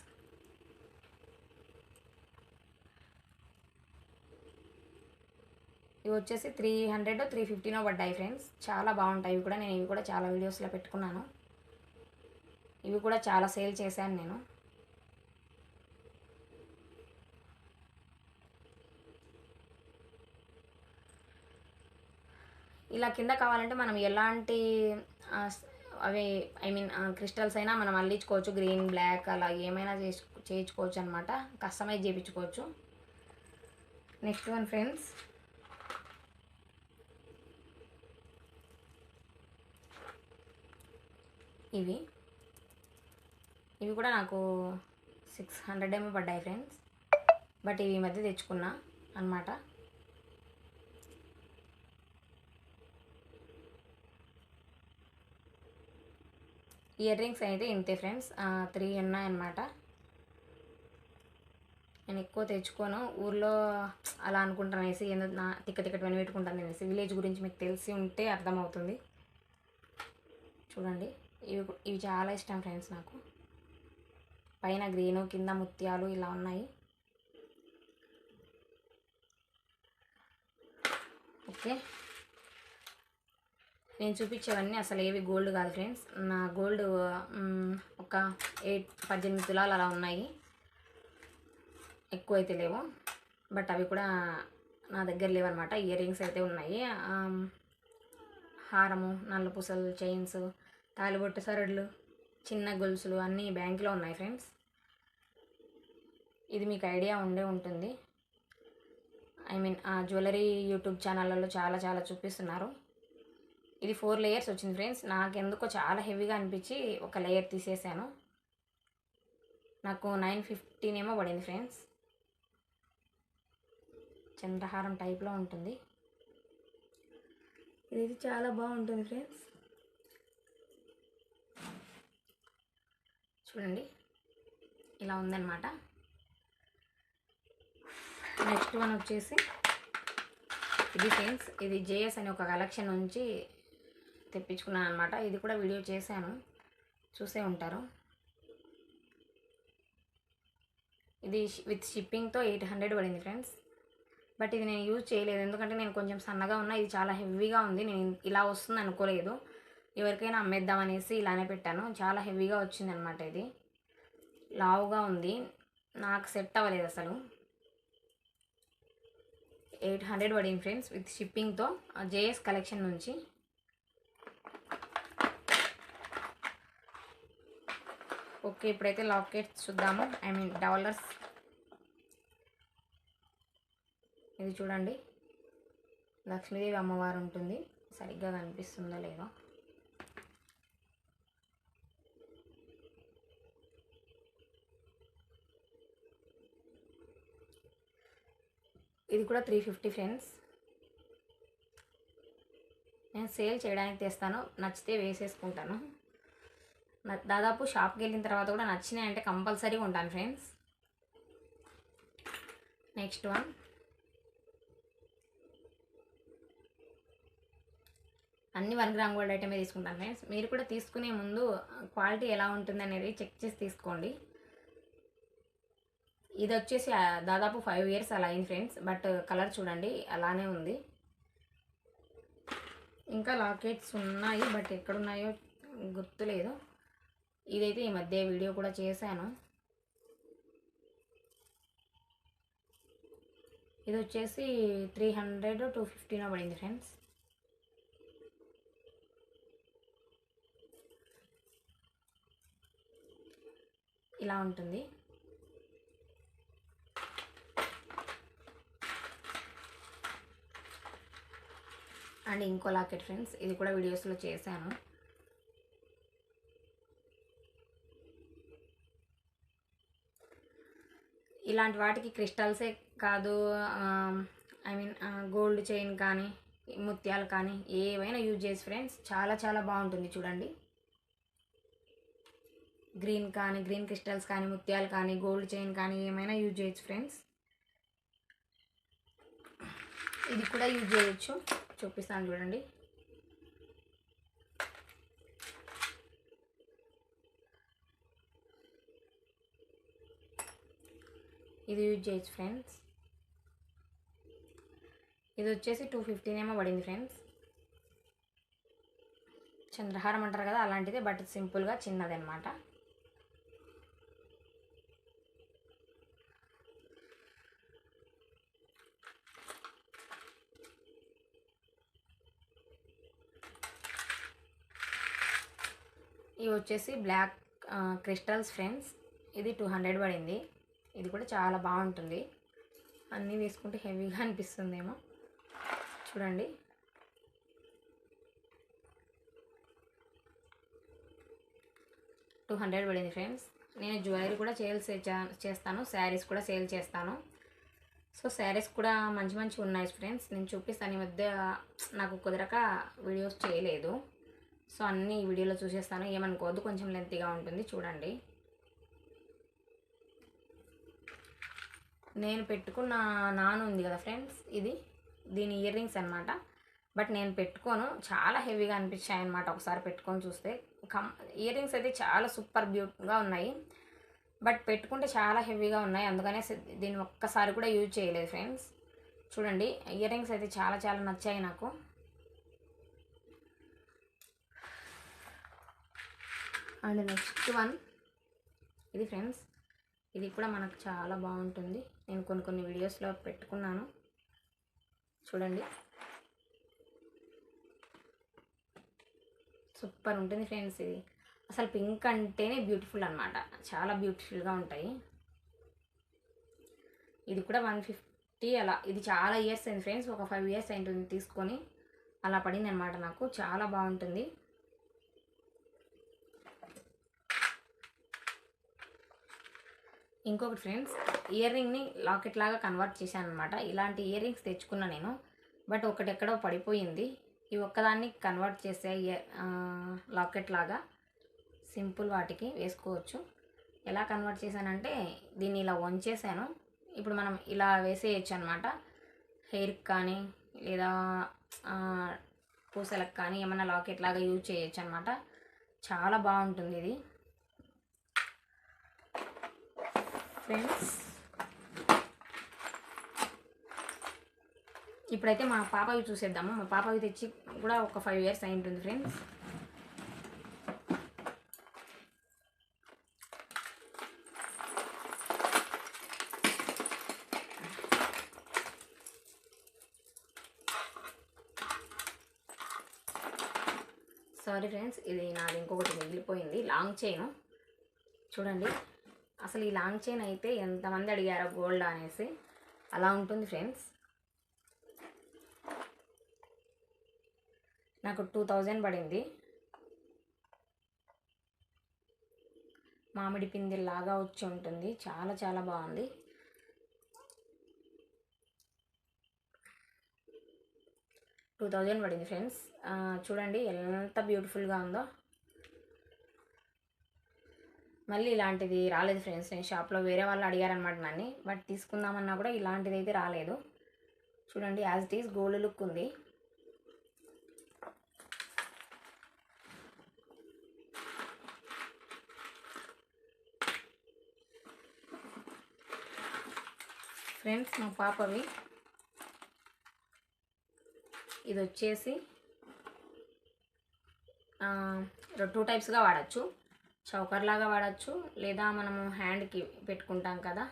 ఇవి వచ్చేసి 300 350 పడ్డాయి ఫ్రెండ్స్. చాలా బాగుంటాయి ఇవి కూడా. నేను ఇవి కూడా చాలా వీడియోస్లో పెట్టుకున్నాను. ఇవి కూడా చాలా సేల్ చేశాను నేను. ఇలా కింద కావాలంటే మనం ఎలాంటి అవి క్రిస్టల్స్ అయినా మనం అల్లించుకోవచ్చు, గ్రీన్, బ్లాక్ అలా ఏమైనా చేయించుకోవచ్చు అనమాట, కస్టమైజ్ చేయించుకోవచ్చు. నెక్స్ట్ వన్ ఫ్రెండ్స్, ఇవి ఇవి కూడా నాకు 600 ఏమో పడ్డాయి ఫ్రెండ్స్. బట్ ఇవి ఈ మధ్య తెచ్చుకున్నా అనమాట. ఇయర్ రింగ్స్ అయితే ఇంతే ఫ్రెండ్స్, 3 ఉన్నాయన్నమాట. నేను ఎక్కువ తెచ్చుకోను, ఊర్లో అలా అనుకుంటాను అనేసి, ఏదో నా తిక్కటివన్నీ పెట్టుకుంటాను అనేసి. విలేజ్ గురించి మీకు తెలిసి ఉంటే అర్థమవుతుంది. చూడండి, ఇవి చాలా ఇష్టం ఫ్రెండ్స్ నాకు. పైన గ్రీను, కింద ముత్యాలు ఇలా ఉన్నాయి. ఓకే, నేను చూపించేవన్నీ అసలు ఏవి గోల్డ్ కాదు ఫ్రెండ్స్. నా గోల్డ్ ఒక 18 తులాలు అలా ఉన్నాయి, ఎక్కువ అయితే లేవు. బట్ అవి కూడా నా దగ్గర లేవన్నమాట. ఇయర్ రింగ్స్ అయితే ఉన్నాయి, హారము, నల్ల పూసలు, చైన్స్, తాలిబొట్టు సరడ్లు, చిన్న గొలుసులు అన్నీ బ్యాంక్లో ఉన్నాయి ఫ్రెండ్స్. ఇది మీకు ఐడియా ఉండే ఉంటుంది. ఐ మీన్ జ్యువెలరీ యూట్యూబ్ ఛానళ్ళలో చాలా చాలా చూపిస్తున్నారు. ఇది 4 లేయర్స్ వచ్చింది ఫ్రెండ్స్. నాకెందుకో చాలా హెవీగా అనిపించి ఒక లేయర్ తీసేసాను. నాకు 915 ఏమో పడింది ఫ్రెండ్స్. చంద్రహారం టైప్లో ఉంటుంది. ఇది చాలా బాగుంటుంది ఫ్రెండ్స్. చూడండి, ఇలా ఉందన్నమాట. నెక్స్ట్ వన్ వచ్చేసి ఇది ఫ్రెండ్స్. ఇది జేఎస్ అనే ఒక కలెక్షన్ నుంచి తెప్పించుకున్నాను అనమాట. ఇది కూడా వీడియో చేశాను, చూసే ఉంటారు. ఇది విత్ షిప్పింగ్తో 800 పడింది ఫ్రెండ్స్. బట్ ఇది నేను యూజ్ చేయలేదు, ఎందుకంటే నేను కొంచెం సన్నగా ఉన్నా. ఇది చాలా హెవీగా ఉంది, నేను ఇలా వస్తుంది అనుకోలేదు. ఎవరికైనా అమ్మేద్దామనేసి ఇలానే పెట్టాను. చాలా హెవీగా వచ్చింది అనమాట. ఇది లావుగా ఉంది, నాకు సెట్ అవ్వలేదు అసలు. 800 పడింది ఫ్రెండ్స్ విత్ షిప్పింగ్తో, జేఎస్ కలెక్షన్ నుంచి. ఓకే, ఇప్పుడైతే లాకెట్స్ చూద్దాము. I mean dollars. ఇది చూడండి, లక్ష్మీదేవి అమ్మవారు ఉంటుంది. సరిగ్గా కనిపిస్తుందో లేదో. ఇది కూడా 350 ఫ్రెండ్స్. నేను సేల్ చేయడానికి తెస్తాను, నచ్చితే వేసేసుకుంటాను. దాదాపు షాప్కి వెళ్ళిన తర్వాత కూడా నచ్చినాయి అంటే కంపల్సరీగా ఉంటాను ఫ్రెండ్స్. నెక్స్ట్ వన్, అన్ని 1 గ్రామ్ గోల్డ్ ఐటమే తీసుకుంటాను ఫ్రెండ్స్. మీరు కూడా తీసుకునే ముందు క్వాలిటీ ఎలా ఉంటుంది అనేది చెక్ చేసి తీసుకోండి. ఇది వచ్చేసి దాదాపు 5 ఇయర్స్ అలా అయింది ఫ్రెండ్స్. బట్ కలర్ చూడండి అలానే ఉంది. ఇంకా లాకెట్స్ ఉన్నాయి, బట్ ఎక్కడున్నాయో గుర్తులేదు. ఇదైతే ఈ మధ్య వీడియో కూడా చేశాను. ఇది వచ్చేసి 300 250 పడింది ఫ్రెండ్స్. ఇలా ఉంటుంది. అండ్ ఇంకో లాకెట్ ఫ్రెండ్స్, ఇది కూడా వీడియోస్లో చేశాను. ఇలాంటి వాటికి క్రిస్టల్సే కాదు, ఐ మీన్ గోల్డ్ చైన్ కానీ ముత్యాలు కానీ ఏవైనా యూజ్ చేసి ఫ్రెండ్స్ చాలా చాలా బాగుంటుంది. చూడండి, గ్రీన్ కానీ, గ్రీన్ క్రిస్టల్స్ కానీ, ముత్యాలు కానీ, గోల్డ్ చైన్ కానీ ఏమైనా యూజ్ చేయొచ్చు ఫ్రెండ్స్. ఇది కూడా యూజ్ చేయొచ్చు, చూపిస్తాను చూడండి. ఇది యూజ్ చేయొచ్చు ఫ్రెండ్స్. ఇది వచ్చేసి 215 ఏమో పడింది ఫ్రెండ్స్. చంద్రహారం అంటారు కదా అలాంటిదే, బట్ సింపుల్గా చిన్నది అనమాట. ఇవి వచ్చేసి బ్లాక్ క్రిస్టల్స్ ఫ్రెండ్స్. ఇది 200 పడింది. ఇది కూడా చాలా బాగుంటుంది. అన్నీ వేసుకుంటే హెవీగా అనిపిస్తుందేమో. చూడండి, 200 పడింది ఫ్రెండ్స్. నేను జ్యువెలరీ కూడా చేస్తాను, శారీస్ కూడా సేల్ చేస్తాను. సో శారీస్ కూడా మంచి మంచి ఉన్నాయి ఫ్రెండ్స్, నేను చూపిస్తాను. ఈ మధ్య నాకు కుదరక వీడియోస్ చేయలేదు, సో అన్నీ ఈ వీడియోలో చూసేస్తాను. ఏమనుకోవద్దు, కొంచెం లెంతీగా ఉంటుంది, చూడండి. నేను పెట్టుకున్న నాను ఉంది కదా ఫ్రెండ్స్, దీని ఇయర్ రింగ్స్ అనమాట. బట్ నేను పెట్టుకోను, చాలా హెవీగా అనిపించాయి అనమాట ఒకసారి పెట్టుకొని చూస్తే. ఇయర్ రింగ్స్ అయితే చాలా సూపర్ బ్యూటిఫుల్గా ఉన్నాయి, బట్ పెట్టుకుంటే చాలా హెవీగా ఉన్నాయి. అందుకనే దీన్ని ఒక్కసారి కూడా యూజ్ చేయలేదు ఫ్రెండ్స్. చూడండి, ఇయర్ రింగ్స్ అయితే చాలా చాలా నచ్చాయి నాకు. అండ్ నెక్స్ట్ వన్ ఇది ఫ్రెండ్స్, ఇది కూడా మనకు చాలా బాగుంటుంది. నేను కొన్ని వీడియోస్లో పెట్టుకున్నాను, చూడండి. సూపర్ ఉంటుంది ఫ్రెండ్స్. ఇది అసలు పింక్ అంటేనే బ్యూటిఫుల్ అనమాట, చాలా బ్యూటిఫుల్గా ఉంటాయి. ఇది కూడా 150 అలా. ఇది చాలా ఇయర్స్ అయింది ఫ్రెండ్స్, ఒక 5 ఇయర్స్ అయింటుంది తీసుకొని. అలా పడింది అనమాట నాకు, చాలా బాగుంటుంది. ఇంకొకటి ఫ్రెండ్స్, ఇయర్ రింగ్ని లాకెట్ లాగా కన్వర్ట్ చేశాను అనమాట. ఇలాంటి ఇయర్ రింగ్స్ తెచ్చుకున్నా నేను, బట్ ఒకటెక్కడో పడిపోయింది. ఈ ఒక్కదాన్ని కన్వర్ట్ చేసే లాకెట్ లాగా సింపుల్ వాటికి వేసుకోవచ్చు. ఎలా కన్వర్ట్ చేశానంటే, దీన్ని ఇలా వంచేసాను. ఇప్పుడు మనం ఇలా వేసేయచ్చు అనమాట. హెయిర్కి కానీ లేదా పూసలకు కానీ ఏమన్నా లాకెట్ లాగా యూజ్ చేయొచ్చు అనమాట. చాలా బాగుంటుంది ఇది ఫ్రెండ్స్. ఇప్పుడైతే మా పాపవి చూసేద్దాము. మా పాపవి తెచ్చి కూడా ఒక 5 ఇయర్స్ అయి ఉంటుంది ఫ్రెండ్స్. సారీ ఫ్రెండ్స్, ఇది నాది ఇంకొకటి మిగిలిపోయింది, లాంగ్ చైన్. చూడండి, అసలు ఈ లాంగ్ చైన్ అయితే ఎంతమంది అడిగారో గోల్డ్ అనేసి. అలా ఉంటుంది ఫ్రెండ్స్. నాకు 2000 పడింది. మామిడి పిందెల్లాగా వచ్చి ఉంటుంది, చాలా చాలా బాగుంది. $2000 పడింది ఫ్రెండ్స్. చూడండి ఎంత బ్యూటిఫుల్గా ఉందో. మళ్ళీ ఇలాంటిది రాలేదు ఫ్రెండ్స్. నేను షాప్లో వేరే వాళ్ళు అడిగారనమాట నన్ను, బట్ తీసుకుందామన్నా కూడా ఇలాంటిది అయితే రాలేదు. చూడండి, as it is gold look ఉంది. ఫ్రెండ్స్, మా పాపవి ఇది వచ్చేసి 2 టైప్స్గా వాడచ్చు. చౌకర్ లాగా వాడచ్చు, లేదా మనము హ్యాండ్కి పెట్టుకుంటాం కదా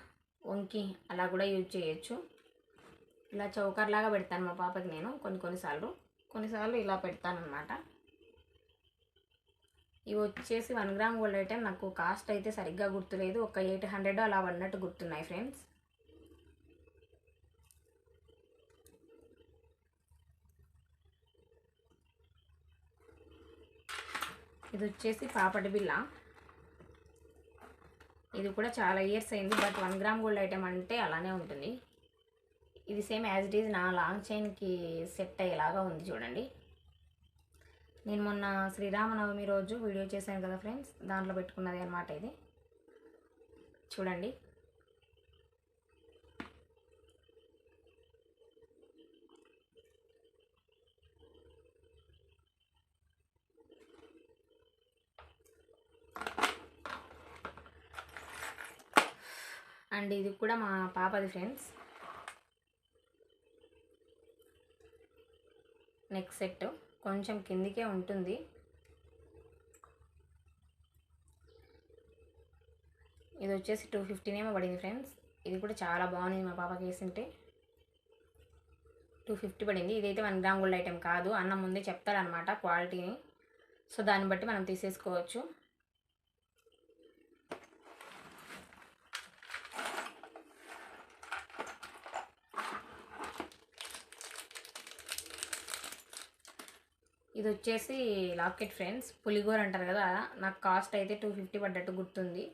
వంకి, అలా కూడా యూజ్ చేయొచ్చు. ఇలా చౌకర్ లాగా పెడతాను మా పాపకి నేను కొన్నిసార్లు ఇలా పెడతాను అనమాట. ఇవి వచ్చేసి 1 గ్రామ్ గోల్డ్ ఐటెం. నాకు కాస్ట్ అయితే సరిగ్గా గుర్తులేదు, ఒక 800 అలా పడినట్టు గుర్తున్నాయి ఫ్రెండ్స్. ఇది వచ్చేసి పాపటి బిల్ల. ఇది కూడా చాలా ఇయర్స్ అయింది, బట్ 1 గ్రామ్ గోల్డ్ ఐటెం అంటే అలానే ఉంటుంది. ఇది సేమ్ యాజ్ ఇట్ ఈజ్ నా లాంగ్ చైన్కి సెట్ అయ్యేలాగా ఉంది. చూడండి, నేను మొన్న శ్రీరామనవమి రోజు వీడియో చేశాను కదా ఫ్రెండ్స్, దాంట్లో పెట్టుకున్నది అనమాట ఇది. చూడండి, అండ్ ఇది కూడా మా పాపది ఫ్రెండ్స్. నెక్ సెట్ కొంచెం కిందికే ఉంటుంది. ఇది వచ్చేసి 250 ఏమో పడింది ఫ్రెండ్స్. ఇది కూడా చాలా బాగుంది, మా పాపకి వేసింటే 250 పడింది. ఇదైతే 1 గ్రామ్ గోల్డ్ ఐటెం కాదు, అన్న ముందే చెప్తాడనమాట క్వాలిటీని. సో దాన్ని బట్టి మనం తీసేసుకోవచ్చు. ఇది ఇది వచ్చేసి లాకెట్ ఫ్రెండ్స్, పులిగోర అంటారు కదా, నాకు కాస్ట్ అయితే 250 పడ్డట్టు గుర్తుంది.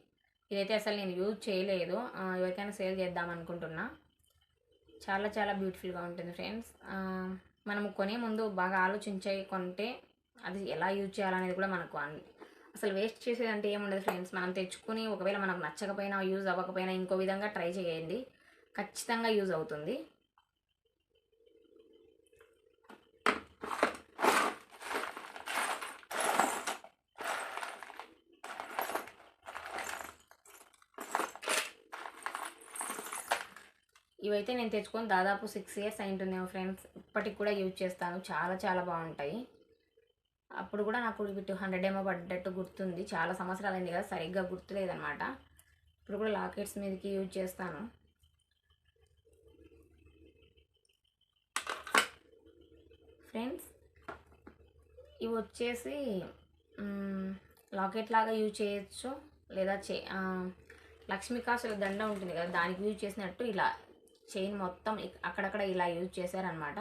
ఇదైతే అసలు నేను యూజ్ చేయలేదు, ఎవరికైనా సేల్ చేద్దాం అనుకుంటున్నా. చాలా చాలా బ్యూటిఫుల్గా ఉంటుంది ఫ్రెండ్స్. మనం కొనే ముందు బాగా ఆలోచించి కొంటే అది ఎలా యూజ్ చేయాలనేది కూడా మనకు అసలు వేస్ట్ చేసేదంటే ఏముండదు ఫ్రెండ్స్. మనం తెచ్చుకుని ఒకవేళ మనకు నచ్చకపోయినా, యూజ్ అవ్వకపోయినా ఇంకో విధంగా ట్రై చేయండి, ఖచ్చితంగా యూజ్ అవుతుంది. ఇవైతే నేను తెచ్చుకొని దాదాపు 6 years అయింటుందేమో ఫ్రెండ్స్. ఇప్పటికి కూడా యూజ్ చేస్తాను, చాలా చాలా బాగుంటాయి. అప్పుడు కూడా నాకు ఇవి 200 ఏమో పడ్డట్టు గుర్తుంది. చాలా సంవత్సరాలు అయింది కదా, సరిగ్గా గుర్తులేదనమాట. ఇప్పుడు కూడా లాకెట్స్ మీదకి యూజ్ చేస్తాను. ఫ్రెండ్స్ ఇవి వచ్చేసి లాకెట్ లాగా యూజ్ చేయొచ్చు, లేదా లక్ష్మీకాసుల దండ ఉంటుంది కదా, దానికి యూజ్ చేసినట్టు ఇలా చైన్ మొత్తం అక్కడక్కడ ఇలా యూజ్ చేశారనమాట.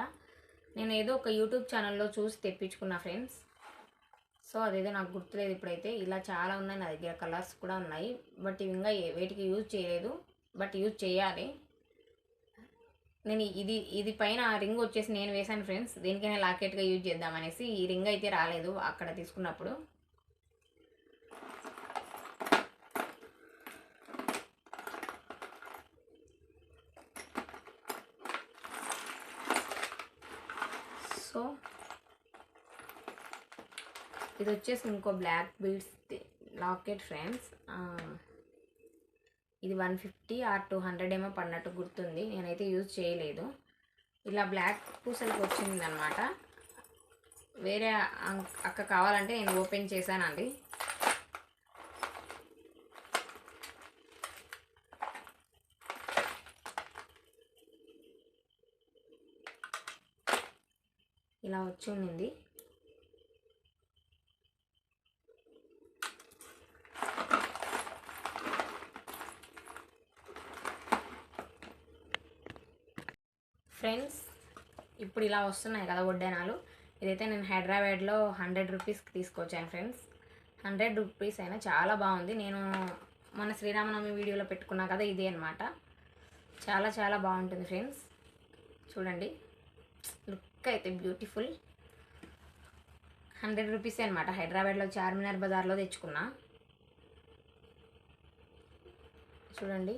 నేను ఏదో ఒక యూట్యూబ్ ఛానల్లో చూసి తెప్పించుకున్నా ఫ్రెండ్స్. సో అదేదో నాకు గుర్తులేదు ఇప్పుడైతే. ఇలా చాలా ఉన్నాయి నా దగ్గర, కలర్స్ కూడా ఉన్నాయి. బట్ ఇవి ఇంకా వేటికి యూజ్ చేయలేదు, బట్ యూజ్ చేయాలి. నేను ఇది పైన రింగ్ వచ్చేసి నేను వేశాను ఫ్రెండ్స్, దేనికైనా లాకెట్గా యూజ్ చేద్దామనేసి. ఈ రింగ్ అయితే రాలేదు అక్కడ తీసుకున్నప్పుడు. సో ఇది వచ్చేసి ఇంకో బ్లాక్ బీడ్స్ లాకెట్ ఫ్రెండ్స్. ఇది 150 or 200 ఏమో పడినట్టు గుర్తుంది, నేనైతే యూజ్ చేయలేదు. ఇలా బ్లాక్ పూసలకి వచ్చింది అనమాట. వేరే అక్క కావాలంటే నేను ఓపెన్ చేశానండి. ఇలా వచ్చి ఉండింది. ఫ్రెండ్స్ ఇప్పుడు ఇలా వస్తున్నాయి కదా వడ్డానాలు. ఇదైతే నేను హైదరాబాద్లో 100 రూపీస్కి తీసుకొచ్చాను ఫ్రెండ్స్. 100 రూపీస్ అయినా చాలా బాగుంది. నేను మన శ్రీరామనవమి వీడియోలో పెట్టుకున్నా కదా, ఇదే అనమాట. చాలా చాలా బాగుంటుంది ఫ్రెండ్స్. చూడండి, లుక్ అయితే బ్యూటిఫుల్. 100 రూపీసే అనమాట. హైదరాబాద్లో చార్మినార్ బజార్లో తెచ్చుకున్నా. చూడండి,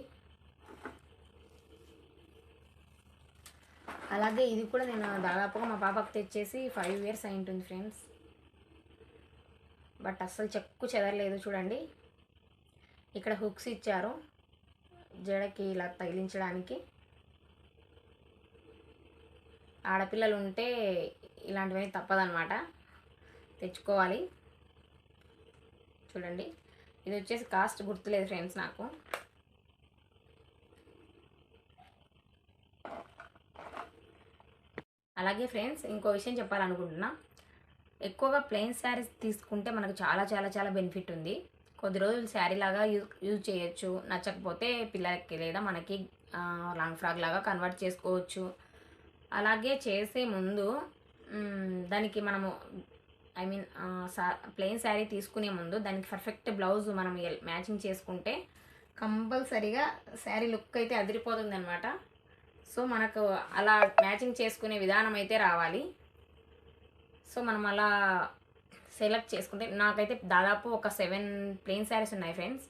అలాగే ఇది కూడా నేను దాదాపుగా మా పాపకు తెచ్చేసి 5 years అయి ఉంటుంది ఫ్రెండ్స్. బట్ అస్సలు చెక్కు చెదరలేదు. చూడండి, ఇక్కడ హుక్స్ ఇచ్చారు జడకి ఇలా తగిలించడానికి. ఆడపిల్లలు ఉంటే ఇలాంటివన్నీ తప్పదనమాట, తెచ్చుకోవాలి. చూడండి, ఇది వచ్చేసి కాస్ట్ గుర్తులేదు ఫ్రెండ్స్ నాకు. అలాగే ఫ్రెండ్స్ ఇంకో విషయం చెప్పాలనుకుంటున్నా. ఎక్కువగా ప్లెయిన్ శారీస్ తీసుకుంటే మనకు చాలా చాలా చాలా బెనిఫిట్ ఉంది. కొద్ది రోజులు శారీ లాగా యూజ్ చేయొచ్చు, నచ్చకపోతే పిల్లలకి లేదా మనకి లాంగ్ ఫ్రాక్ లాగా కన్వర్ట్ చేసుకోవచ్చు. అలాగే చేసే ముందు దానికి మనము ప్లెయిన్ శారీ తీసుకునే ముందు దానికి పర్ఫెక్ట్ బ్లౌజ్ మనం మ్యాచింగ్ చేసుకుంటే కంపల్సరీగా శారీ లుక్ అయితే అదిరిపోతుంది అనమాట. సో మనకు అలా మ్యాచింగ్ చేసుకునే విధానం అయితే రావాలి. సో మనం అలా సెలెక్ట్ చేసుకుంటే, నాకైతే దాదాపు ఒక 7 ప్లెయిన్ శారీస్ ఉన్నాయి ఫ్రెండ్స్.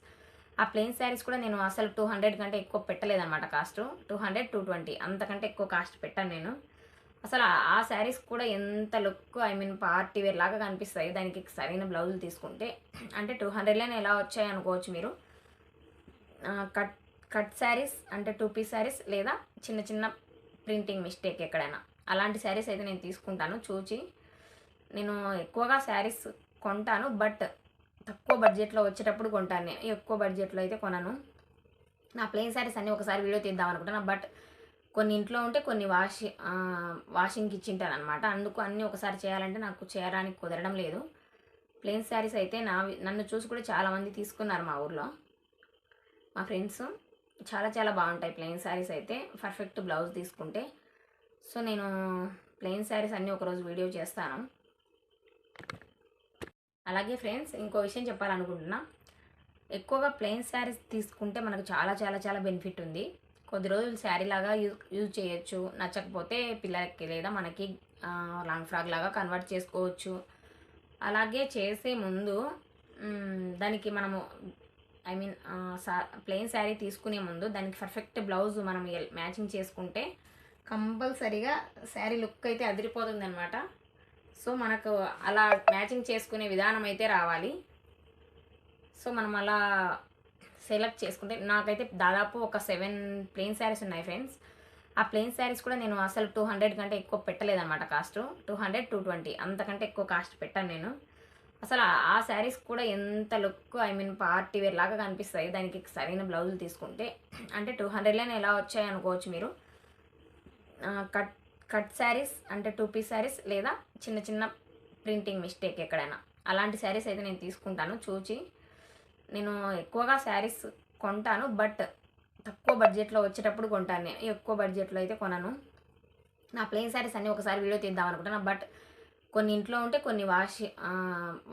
ఆ ప్లెయిన్ శారీస్ కూడా నేను అసలు 200 కంటే ఎక్కువ పెట్టలేదన్నమాట. కాస్ట్ 200, 220 అంతకంటే ఎక్కువ కాస్ట్ పెట్టాను నేను. అసలు ఆ శారీస్ కూడా ఎంత లుక్ పార్టీ వేర్ లాగా కనిపిస్తాయి దానికి సరైన బ్లౌజులు తీసుకుంటే. అంటే 200లోనే ఎలా వచ్చాయి అనుకోవచ్చు మీరు. కట్ శారీస్ అంటే 2 piece శారీస్ లేదా చిన్న చిన్న ప్రింటింగ్ మిస్టేక్ ఎక్కడైనా అలాంటి శారీస్ అయితే నేను తీసుకుంటాను చూచి. నేను ఎక్కువగా శారీస్ కొంటాను, బట్ తక్కువ బడ్జెట్లో వచ్చేటప్పుడు కొంటాను. నేను ఎక్కువ బడ్జెట్లో అయితే కొనను. నా ప్లెయిన్ శారీస్ అన్నీ ఒకసారి వీడియో తీద్దాం అనుకుంటాను, బట్ కొన్ని ఇంట్లో ఉంటే కొన్ని వాషింగ్కి ఇచ్చింటాను అనమాట. అందుకు అన్నీ ఒకసారి చేయాలంటే నాకు చేయడానికి కుదరడం లేదు. ప్లెయిన్ శారీస్ అయితే నన్ను చూసి కూడా చాలామంది తీసుకున్నారు మా ఊర్లో, మా ఫ్రెండ్స్. చాలా చాలా బాగుంటాయి ప్లెయిన్ శారీస్ అయితే పర్ఫెక్ట్ బ్లౌజ్ తీసుకుంటే. సో నేను ప్లెయిన్ శారీస్ అన్నీ ఒకరోజు వీడియో చేస్తాను. అలాగే ఫ్రెండ్స్ ఇంకో విషయం చెప్పాలనుకుంటున్నా, ఎక్కువగా ప్లెయిన్ శారీస్ తీసుకుంటే మనకు చాలా చాలా చాలా బెనిఫిట్ ఉంది. కొద్ది రోజులు శారీ లాగా యూజ్ చేయొచ్చు, నచ్చకపోతే పిల్లలకి లేదా మనకి లాంగ్ ఫ్రాక్ లాగా కన్వర్ట్ చేసుకోవచ్చు. అలాగే చేసే ముందు దానికి మనము ప్లెయిన్ శారీ తీసుకునే ముందు దానికి పర్ఫెక్ట్ బ్లౌజ్ మనం మ్యాచింగ్ చేసుకుంటే కంపల్సరీగా శారీ లుక్ అయితే అదిరిపోతుంది అనమాట. సో మనకు అలా మ్యాచింగ్ చేసుకునే విధానం అయితే రావాలి. సో మనం అలా సెలెక్ట్ చేసుకుంటే, నాకైతే దాదాపు ఒక 7 ప్లెయిన్ శారీస్ ఉన్నాయి ఫ్రెండ్స్. ఆ ప్లెయిన్ శారీస్ కూడా నేను అసలు 200 కంటే ఎక్కువ పెట్టలేదన్నమాట. కాస్ట్ 200, 220 అంతకంటే ఎక్కువ కాస్ట్ పెట్టాను నేను. అసలు ఆ శారీస్ కూడా ఎంత లుక్ పార్టీ వేర్ లాగా కనిపిస్తాయి దానికి సరైన బ్లౌజులు తీసుకుంటే. అంటే 200లోనే ఎలా వచ్చాయి అనుకోవచ్చు మీరు. కట్ శారీస్ అంటే 2 పీస్ శారీస్ లేదా చిన్న చిన్న ప్రింటింగ్ మిస్టేక్ ఎక్కడైనా అలాంటి శారీస్ అయితే నేను తీసుకుంటాను చూచి. నేను ఎక్కువగా శారీస్ కొంటాను, బట్ తక్కువ బడ్జెట్లో వచ్చేటప్పుడు కొంటాను. నేను ఎక్కువ బడ్జెట్లో అయితే కొనను. నా ప్లెయిన్ శారీస్ అన్నీ ఒకసారి వీడియో తీద్దాం అనుకుంటాను, బట్ కొన్ని ఇంట్లో ఉంటే కొన్ని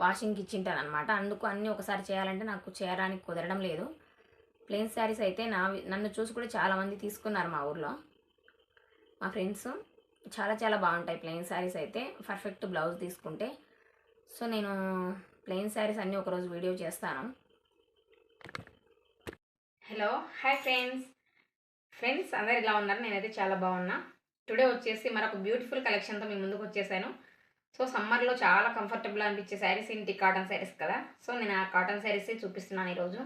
వాషింగ్కి ఇచ్చింటాను అనమాట. అందుకు అన్నీ ఒకసారి చేయాలంటే నాకు చేయడానికి కుదరడం లేదు. ప్లెయిన్ శారీస్ అయితే నన్ను చూసి కూడా చాలామంది తీసుకున్నారు మా ఊర్లో, మా ఫ్రెండ్స్. చాలా చాలా బాగుంటాయి ప్లెయిన్ శారీస్ అయితే పర్ఫెక్ట్ బ్లౌజ్ తీసుకుంటే. సో నేను ప్లెయిన్ శారీస్ అన్నీ ఒకరోజు వీడియో చేస్తాను. హలో, హాయ్ ఫ్రెండ్స్ అందరు ఇలా ఉన్నారు? నేనైతే చాలా బాగున్నా. టుడే వచ్చేసి మరొక బ్యూటిఫుల్ కలెక్షన్తో మీ ముందుకు వచ్చేసాను. సో సమ్మర్లో చాలా కంఫర్టబుల్ అనిపించే శారీస్ ఏంటి? కాటన్ శారీస్ కదా. సో నేను ఆ కాటన్ శారీసే చూపిస్తున్నాను ఈరోజు.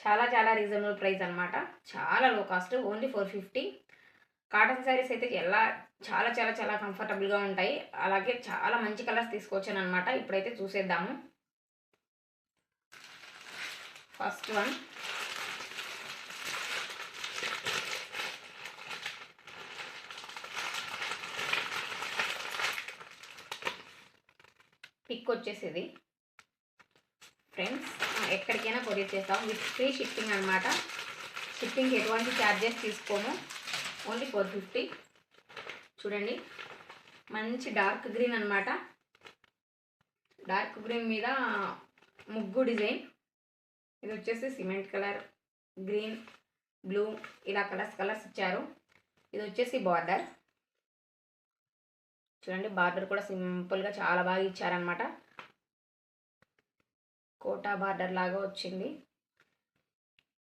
చాలా చాలా రీజనబుల్ ప్రైస్ అనమాట, చాలా లో కాస్ట్, ఓన్లీ 450. కాటన్ శారీస్ అయితే చాలా చాలా చాలా కంఫర్టబుల్గా ఉంటాయి. అలాగే చాలా మంచి కలర్స్ తీసుకొచ్చాను అనమాట. ఇప్పుడైతే చూసేద్దాము. ఫస్ట్ వన్ పిక్ వచ్చేసేది ఫ్రెండ్స్. ఎక్కడికైనా కొరియర్ చేస్తాం విత్ ఫ్రీ షిప్పింగ్ అనమాట. షిప్పింగ్కి ఎటువంటి ఛార్జెస్ తీసుకోము, ఓన్లీ 450. చూడండి, మంచి డార్క్ గ్రీన్ అనమాట. డార్క్ గ్రీన్ మీద ముగ్గు డిజైన్. ఇది వచ్చేసి సిమెంట్ కలర్, గ్రీన్, బ్లూ ఇలా కలర్స్ ఇచ్చారు. ఇది వచ్చేసి బార్డర్. చూడండి, బార్డర్ కూడా సింపుల్గా చాలా బాగా ఇచ్చారనమాట. కోటా బార్డర్ లాగా వచ్చింది.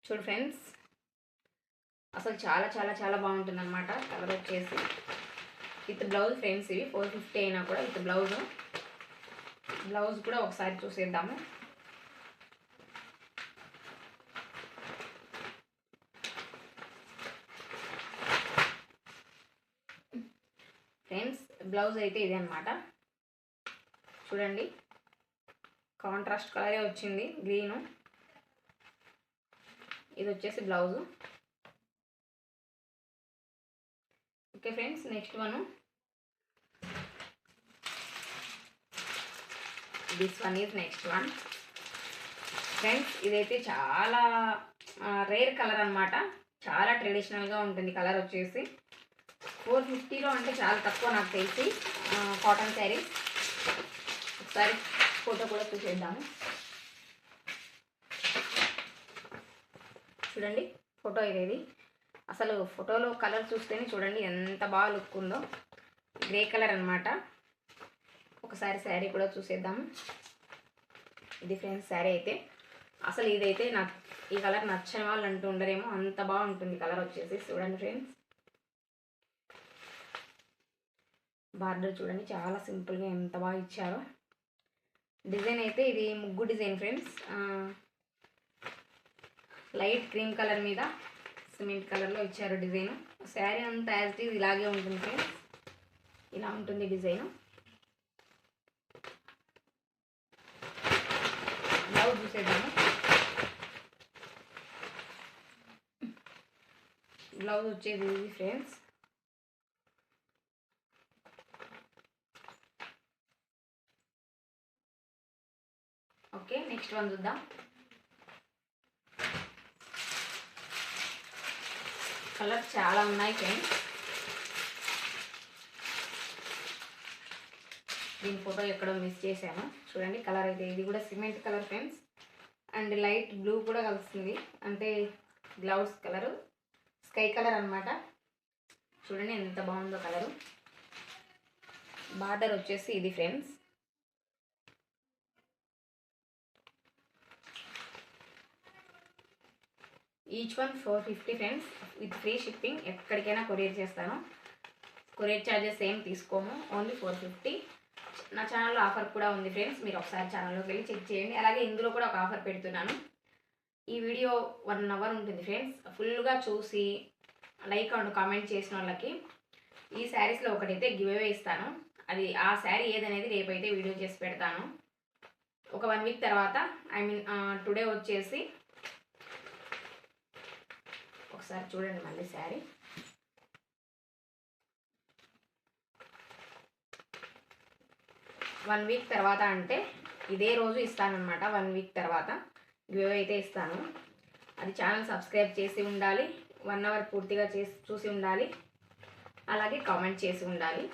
చూడు ఫ్రెండ్స్, అసలు చాలా చాలా చాలా బాగుంటుంది అనమాట. కలర్ వచ్చేసి విత్ బ్లౌజ్ ఫ్రెండ్స్. ఇవి 450 అయినా కూడా విత్ బ్లౌజ్ కూడా ఒకసారి చూసేద్దాము. ఫ్రెండ్స్ బ్లౌజ్ అయితే ఇదే అనమాట. చూడండి, కాంట్రాస్ట్ కలరే వచ్చింది, గ్రీను. ఇది వచ్చేసి blouse. Okay friends, next one. This one is next one. Friends ఇదైతే చాలా రేర్ కలర్ అనమాట. చాలా ట్రెడిషనల్గా ఉంటుంది కలర్ వచ్చేసి. 450లో అంటే చాలా తక్కువ నాకు తెలిసి కాటన్ శారీస్. ఒకసారి ఫోటో కూడా చూసేద్దాము. చూడండి, ఫోటో ఇది. అసలు ఫోటోలో కలర్ చూస్తేనే చూడండి ఎంత బాగా లుక్ ఉందో. గ్రే కలర్ అనమాట. ఒకసారి శారీ కూడా చూసేద్దాము. ఇది ఫ్రెండ్స్ శారీ అయితే. అసలు ఇదైతే నాకు ఈ కలర్ నచ్చని వాళ్ళు అంటూ ఉండరేమో, అంత బాగుంటుంది కలర్ వచ్చేసి. చూడండి ఫ్రెండ్స్, బార్డర్ చూడండి చాలా సింపుల్గా ఎంత బాగా ఇచ్చారో. డిజైన్ అయితే ఇది ముగ్గు design friends. Light cream colour మీద సిమెంట్ కలర్లో ఇచ్చారు డిజైన్. శారీ అంతా యాజ్ ఇట్ ఈజ్ ఇలాగే ఉంటుంది ఫ్రెండ్స్. ఇలా ఉంటుంది డిజైన్. బ్లౌజ్ చూసేద్దాము. బ్లౌజ్ వచ్చేది ఇది ఫ్రెండ్స్. ఓకే, నెక్స్ట్ వన్ చూద్దాం. కలర్స్ చాలా ఉన్నాయి ఫ్రెండ్స్. దీని ఫోటో ఎక్కడో మిస్ చేశాను. చూడండి కలర్ అయితే ఇది కూడా cement colour friends. And light blue కూడా కలుస్తుంది, అంటే గ్లౌస్ కలరు స్కై కలర్ అనమాట. చూడండి ఎంత బాగుందో కలరు. బార్డర్ వచ్చేసి ఇది friends. Each one 450 friends, with free shipping. ఎక్కడికైనా కొరియర్ చేస్తాను. కొరియర్ ఛార్జెస్ ఏం తీసుకోము, ఓన్లీ 450. నా ఛానల్లో ఆఫర్ కూడా ఉంది ఫ్రెండ్స్, మీరు ఒకసారి ఛానల్లోకి వెళ్ళి చెక్ చేయండి. అలాగే ఇందులో కూడా ఒక ఆఫర్ పెడుతున్నాను. ఈ వీడియో 1 అవర్ ఉంటుంది ఫ్రెండ్స్. ఫుల్గా చూసి లైక్ అండ్ కామెంట్ చేసిన వాళ్ళకి ఈ శారీస్లో ఒకటైతే గివ్ అవే ఇస్తాను. అది ఆ శారీ ఏదనేది రేపైతే వీడియో చేసి పెడతాను. ఒక 1 వీక్ తర్వాత, ఐ మీన్ టుడే వచ్చేసి ఒకసారి చూడండి మళ్ళీ శారీ. వన్ వీక్ తర్వాత అంటే ఇదే రోజు ఇస్తానన్నమాట. 1 వీక్ తర్వాత గివ్ అయితే ఇస్తాను. అది ఛానల్ సబ్స్క్రైబ్ చేసి ఉండాలి, 1 అవర్ పూర్తిగా చూసి ఉండాలి, అలాగే కామెంట్ చేసి ఉండాలి.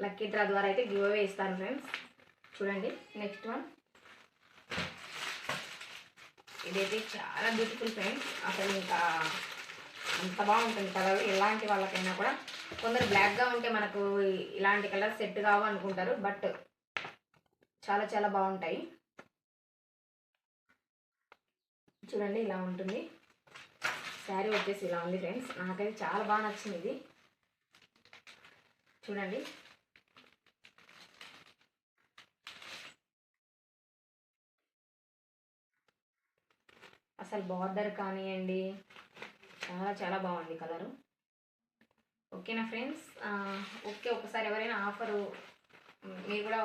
లక్కీ డ్రా ద్వారా అయితే గివ్ అవే ఇస్తాను ఫ్రెండ్స్. చూడండి నెక్స్ట్ వన్. ఇదైతే చాలా బ్యూటిఫుల్ ఫ్రెండ్స్. అసలు ఇంకా అంత బాగుంటుంది కలర్. ఎలాంటి వాళ్ళకైనా కూడా, కొందరు బ్లాక్గా ఉంటే మనకు ఇలాంటి కలర్ సెట్ కావు అనుకుంటారు, బట్ చాలా చాలా బాగుంటాయి. చూడండి ఇలా ఉంటుంది శారీ వచ్చేసి, ఇలా ఉంది ఫ్రెండ్స్. నాకైతే చాలా బాగా నచ్చింది ఇది. చూడండి అసలు బార్డర్ కానివ్వండి, చాలా చాలా బాగుంది కలరు. ఓకేనా ఫ్రెండ్స్? ఓకే, ఒకసారి ఎవరైనా ఆఫరు మీరు కూడా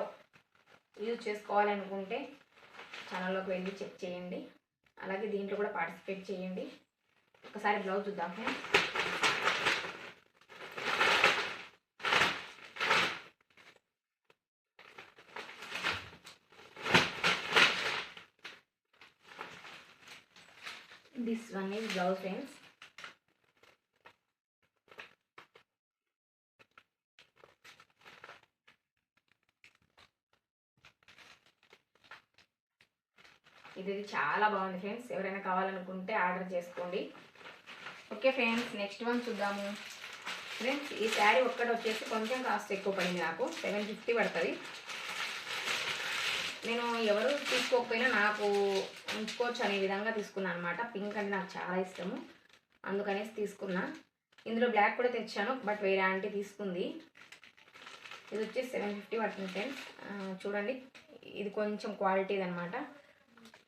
యూజ్ చేసుకోవాలనుకుంటే ఛానల్లోకి వెళ్ళి చెక్ చేయండి. అలాగే దీంట్లో కూడా పార్టిసిపేట్ చేయండి. ఒకసారి బ్లౌజ్ చూద్దాం friends. This one is blouse friends. ఇది చాలా బాగుంది ఫ్రెండ్స్. ఎవరైనా కావాలనుకుంటే ఆర్డర్ చేసుకోండి. ఓకే ఫ్రెండ్స్, నెక్స్ట్ వన్ చూద్దాము ఫ్రెండ్స్. ఈ శారీ ఒక్కటి వచ్చేసి కొంచెం కాస్ట్ ఎక్కువ పడింది, నాకు 750 పడుతుంది. నేను ఎవరు తీసుకోకపోయినా నాకు ఉంచుకోవచ్చు అనే విధంగా తీసుకున్నాను అనమాట. పింక్ అంటే నాకు చాలా ఇష్టము, అందుకనేసి తీసుకున్నా. ఇందులో బ్లాక్ కూడా తెచ్చాను, బట్ వేరే ఆంటీ తీసుకుంది. ఇది వచ్చేసి 750 పడుతుంది ఫ్రెండ్స్. చూడండి ఇది కొంచెం క్వాలిటీది అనమాట.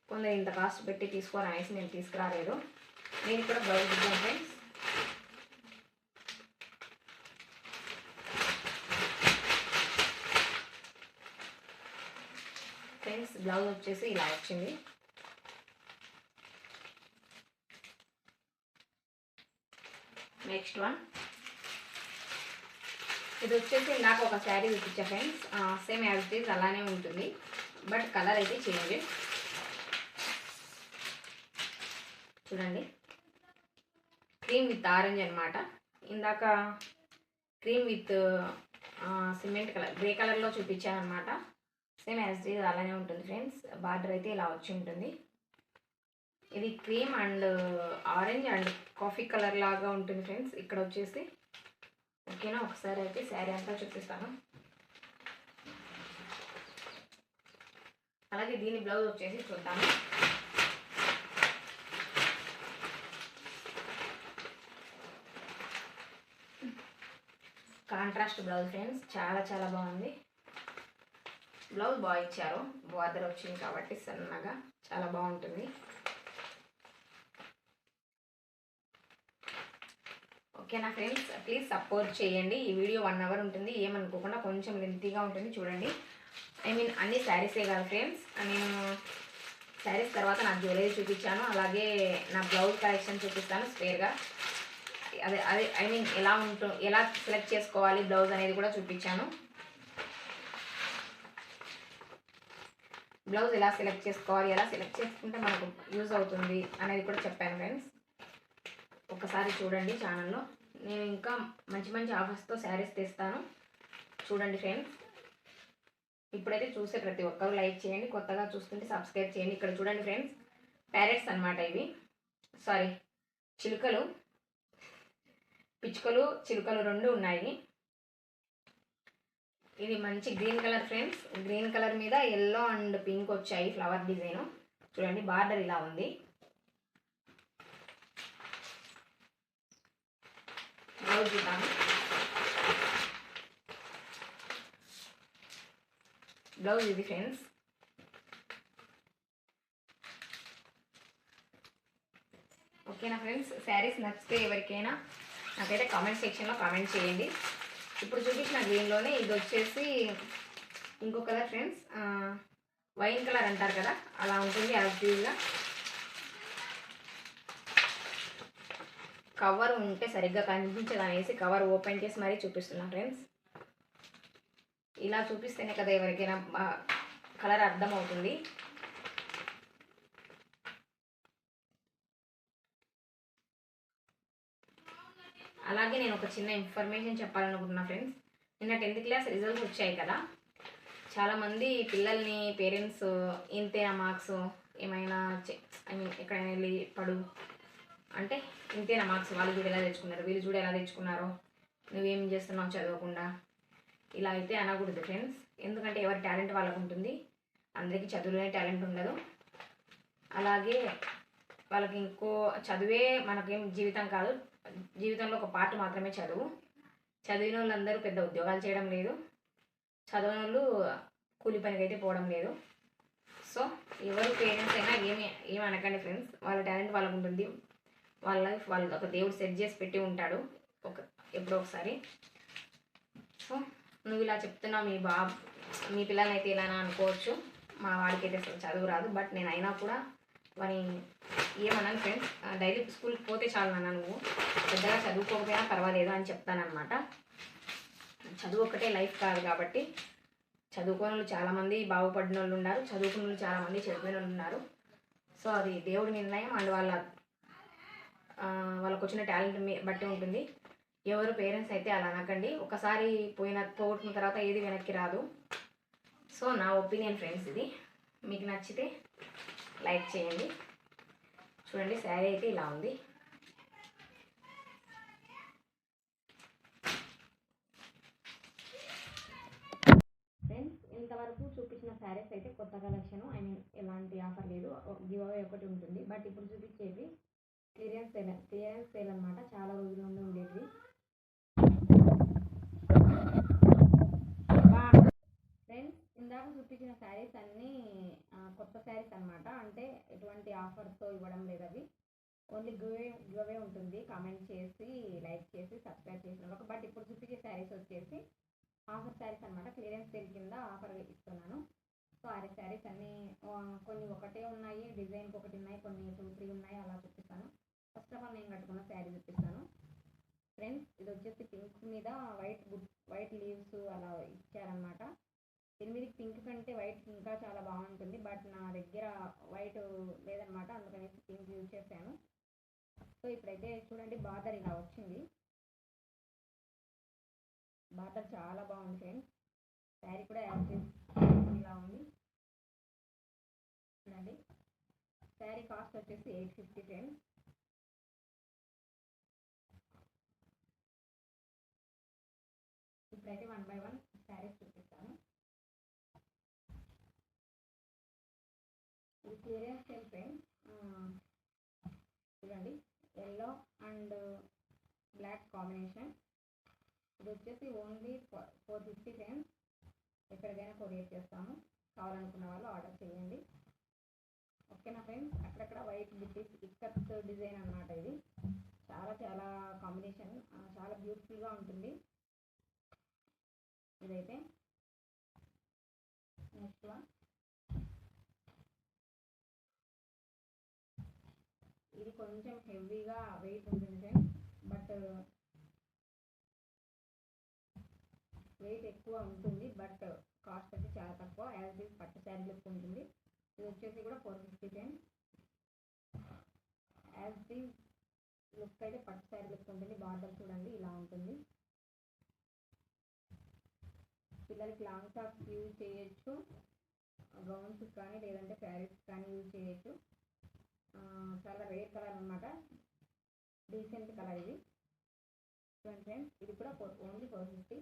కొందరు ఇంత కాస్ట్ పెట్టి తీసుకోవాలి అనేసి నేను తీసుకురాలేదు. నేను ఇక్కడ బ్లౌజ్ ఇద్దాం ఫ్రెండ్స్. ఫ్రెండ్స్ బ్లౌజ్ వచ్చేసి ఇలా వచ్చింది. Next one. ఇది వచ్చేసి నాకు ఒక శారీ చూపించా friends. Same as it is అలానే ఉంటుంది, బట్ కలర్ అయితే చేంజ్. చూడండి క్రీమ్ విత్ ఆరెంజ్ అనమాట. ఇందాక cream with cement colour, grey కలర్లో చూపించాను అనమాట. సేమ్ యాజ్ ఇట్ అలానే ఉంటుంది ఫ్రెండ్స్. బార్డర్ అయితే ఇలా వచ్చి ఉంటుంది. ఇది cream and orange and coffee colour లాగా ఉంటుంది ఫ్రెండ్స్. ఇక్కడ వచ్చేసి ఓకేనా, ఒకసారి అయితే శారీ అంతా చూపిస్తాను. అలాగే దీని బ్లౌజ్ వచ్చేసి చూద్దాము. కాంట్రాస్ట్ బ్లౌజ్ ఫ్రెండ్స్, చాలా చాలా బాగుంది. బ్లౌజ్ బాగా ఇచ్చారు, బార్డర్ వచ్చింది కాబట్టి సన్నగా చాలా బాగుంటుంది. ఓకేనా ఫ్రెండ్స్, ప్లీజ్ సపోర్ట్ చేయండి. ఈ వీడియో 1 అవర్ ఉంటుంది, ఏమనుకోకుండా కొంచెం లెంతీగా ఉంటుంది. చూడండి, ఐ మీన్ అన్ని శారీసే కాదు ఫ్రెండ్స్. నేను శారీస్ తర్వాత నా జ్యువెలరీ చూపించాను, అలాగే నా బ్లౌజ్ కలెక్షన్ చూపిస్తాను స్పేర్గా. అదే అదే ఐ మీన్ ఎలా సెలెక్ట్ చేసుకోవాలి బ్లౌజ్ అనేది కూడా చూపించాను. బ్లౌజ్ ఎలా సెలెక్ట్ చేసుకోవాలి, ఎలా సెలెక్ట్ చేసుకుంటే మనకు యూజ్ అవుతుంది అనేది కూడా చెప్పాను ఫ్రెండ్స్. ఒకసారి చూడండి ఛానల్లో. నేను ఇంకా మంచి మంచి ఆఫర్స్తో శారీస్ తెస్తాను. చూడండి ఫ్రెండ్స్. ఇప్పుడైతే చూసే ప్రతి ఒక్కరు లైక్ చేయండి, కొత్తగా చూస్తుంటే సబ్స్క్రైబ్ చేయండి. ఇక్కడ చూడండి ఫ్రెండ్స్, ప్యారెట్స్ అనమాట ఇవి, సారీ చిలుకలు, పిచ్చుకలు చిలుకలు రెండు ఉన్నాయి. ఇది మంచి green colour friends, green colour మీద ఎల్లో అండ్ పింక్ వచ్చాయి ఫ్లవర్ డిజైన్. చూడండి బార్డర్ ఇలా ఉంది. బ్లౌజ్ చూద్దాము. బ్లౌజ్ ఇది ఫ్రెండ్స్. ఓకేనా ఫ్రెండ్స్, శారీస్ నచ్చితే ఎవరికైనా నాకైతే కామెంట్ సెక్షన్లో కామెంట్ చేయండి. ఇప్పుడు చూపించిన గ్రీన్లోనే ఇది వచ్చేసి ఇంకో కలర్ ఫ్రెండ్స్, వైన్ కలర్ అంటారు కదా అలా ఉంటుంది యాక్టివ్గా. కవర్ ఉంటే సరిగ్గా కనిపించదనేసి కవర్ ఓపెన్ చేసి మరీ చూపిస్తున్నాను ఫ్రెండ్స్. ఇలా చూపిస్తేనే కదా ఎవరికైనా కలర్ అర్థమవుతుంది. అలాగే నేను ఒక చిన్న ఇన్ఫర్మేషన్ చెప్పాలనుకుంటున్నా ఫ్రెండ్స్. నిన్న 10th క్లాస్ రిజల్ట్స్ వచ్చాయి కదా, చాలామంది పిల్లల్ని పేరెంట్స్ ఇంతేనా మార్క్స్, ఏమైనా ఐ మీన్ ఎక్కడైనా వెళ్ళి పడు అంటే ఇంతేనా మార్క్స్, వాళ్ళు చూడు ఎలా తెచ్చుకున్నారు, వీళ్ళు చూడు ఎలా తెచ్చుకున్నారో, నువ్వేం చేస్తున్నావు చదవకుండా, ఇలా అయితే అనకూడదు ఫ్రెండ్స్. ఎందుకంటే ఎవరి టాలెంట్ వాళ్ళకు ఉంటుంది, అందరికీ చదువులోనే టాలెంట్ ఉండదు. అలాగే వాళ్ళకి ఇంకో చదువే మనకేం జీవితం కాదు, జీవితంలో ఒక పార్ట్ మాత్రమే చదువు. చదివిన వాళ్ళందరూ పెద్ద ఉద్యోగాలు చేయడం లేదు, చదివిన వాళ్ళు కూలి పనికి అయితే పోవడం లేదు. సో ఎవరు పేరెంట్స్ అయినా ఏమి అనకండి ఫ్రెండ్స్, వాళ్ళ టాలెంట్ వాళ్ళకు ఉంటుంది, వాళ్ళ లైఫ్ వాళ్ళు ఒక దేవుడు సెట్ చేసి పెట్టి ఉంటాడు ఎప్పుడో ఒకసారి. సో నువ్వు ఇలా చెప్తున్నావు మీ పిల్లలైతే ఇలానా అనుకోవచ్చు, మా వాడికైతే అసలు చదువు రాదు, బట్ నేను అయినా కూడా వాని ఏమన్నాను ఫ్రెండ్స్, డైలీ స్కూల్కి పోతే చాలు నాన్న, నువ్వు పెద్దగా చదువుకోకపోయినా పర్వాలేదు అని చెప్తానమాట. చదువు ఒక్కటే లైఫ్ కాదు కాబట్టి, చదువుకోని వాళ్ళు చాలామంది బాగుపడిన వాళ్ళు ఉన్నారు, చదువుకున్న వాళ్ళు చాలామంది చెడిపోయిన వాళ్ళు ఉన్నారు. సో అది దేవుడి నిర్ణయం అండ్ వాళ్ళకు వచ్చిన టాలెంట్ బట్టి ఉంటుంది. ఎవరు పేరెంట్స్ అయితే అలా అనకండి, ఒకసారి పోగొట్టిన తర్వాత ఏది వెనక్కి రాదు. సో నా ఒపీనియన్ ఫ్రెండ్స్ ఇది. మీకు నచ్చితే లైక్ చేయండి. చూడండి శారీ అయితే ఇలా ఉంది. ఫ్రెండ్స్ ఇంతవరకు చూపించిన శారీస్ అయితే కొత్త కలెక్షన్, ఐ మీన్ ఎలాంటి ఆఫర్ లేదు, గివ్ అవే ఒకటి ఉంటుంది. బట్ ఇప్పుడు చూపించేది క్లియరెన్స్ సేల్ అనమాట, చాలా రోజుల నుండి ఉండేది. ఫ్రెండ్స్ ఇందాక చూపించిన శారీస్ అన్నీ కొత్త శారీస్ అనమాట, అంటే ఎటువంటి ఆఫర్తో ఇవ్వడం లేదు, అవి ఓన్లీ గివ్ అవే ఉంటుంది. కామెంట్ చేసి లైక్ చేసి సబ్స్క్రైబ్ చేసిన వాళ్ళకి. బట్ ఇప్పుడు చూపించే శారీస్ వచ్చేసి ఆఫర్ శారీస్ అనమాట, క్లియరెన్స్ సేల్ కింద ఆఫర్ ఇస్తున్నాను. సో ఆ శారీస్ అన్నీ కొన్ని ఒకటే ఉన్నాయి, డిజైన్కి ఒకటి ఉన్నాయి, కొన్ని 2, 3 ఉన్నాయి, అలా చూపిస్తాను. ఫస్ట్ ఆఫ్ ఆల్ నేను కట్టుకున్న శారీ చూపిస్తాను ఫ్రెండ్స్. ఇది వచ్చేసి పింక్ మీద వైట్ లీవ్స్ అలా ఇచ్చారనమాట. దీని మీద పింక్ కంటే వైట్ ఇంకా చాలా బాగుంటుంది, బట్ నా దగ్గర వైట్ లేదనమాట, అందుకనేసి పింక్ యూజ్ చేశాను. సో ఇప్పుడైతే చూడండి బార్డర్ ఇలా వచ్చింది, బార్డర్ చాలా బాగుంది ఫ్రెండ్స్. శారీ కూడా ఇలా ఉంది చూడండి. శారీ కాస్ట్ వచ్చేసి 850 ఫ్రెండ్స్. ఇప్పుడైతే 1 by 1 శారీస్ చూపిస్తాను. ఇది క్లియరెన్స్ సేల్ ఫ్రెండ్స్. చూడండి ఎల్లో అండ్ బ్లాక్ కాంబినేషన్. ఇది వచ్చేసి ఓన్లీ 450 ఫ్రెండ్స్. ఎక్కడికైనా కొరియర్ చేస్తాము, కావాలనుకున్న వాళ్ళు ఆర్డర్ చేయండి. ఓకేనా ఫ్రెండ్స్. అక్కడక్కడ వైట్ బిట్టీస్ ఇక్కత్ డిజైన్ అనమాట. ఇది చాలా కాంబినేషన్, చాలా బ్యూటిఫుల్గా ఉంటుంది. ఇదైతే నెక్స్ట్ వన్, ఇది కొంచెం హెవీగా వెయిట్ ఉంటుంది ఫ్రెండ్స్, బట్ వెయిట్ ఎక్కువ ఉంటుంది, బట్ కాస్ట్ అయితే చాలా తక్కువ. యాజ్ ఇట్ పట్టు శారీ లుక్ ఉంటుంది. ఇది వచ్చేసి కూడా 450 ఫ్రెండ్స్. యాజ్ ది లుక్ అయితే పట్టు శారీ లుక్ ఉంటుంది. బార్డర్ చూడండి ఇలా ఉంటుంది. పిల్లలు పిల్లలకి లాంగ్ ఫ్రాక్స్ యూజ్ చేయొచ్చు, గౌన్స్ కానీ లేదంటే శారీస్ కానీ యూజ్ చేయొచ్చు. చాలా రేర్ కలర్ అనమాట, డీసెంట్ కలర్ ఇది. చూడండి ఫ్రెండ్స్, ఇది కూడా ఓన్లీ 450.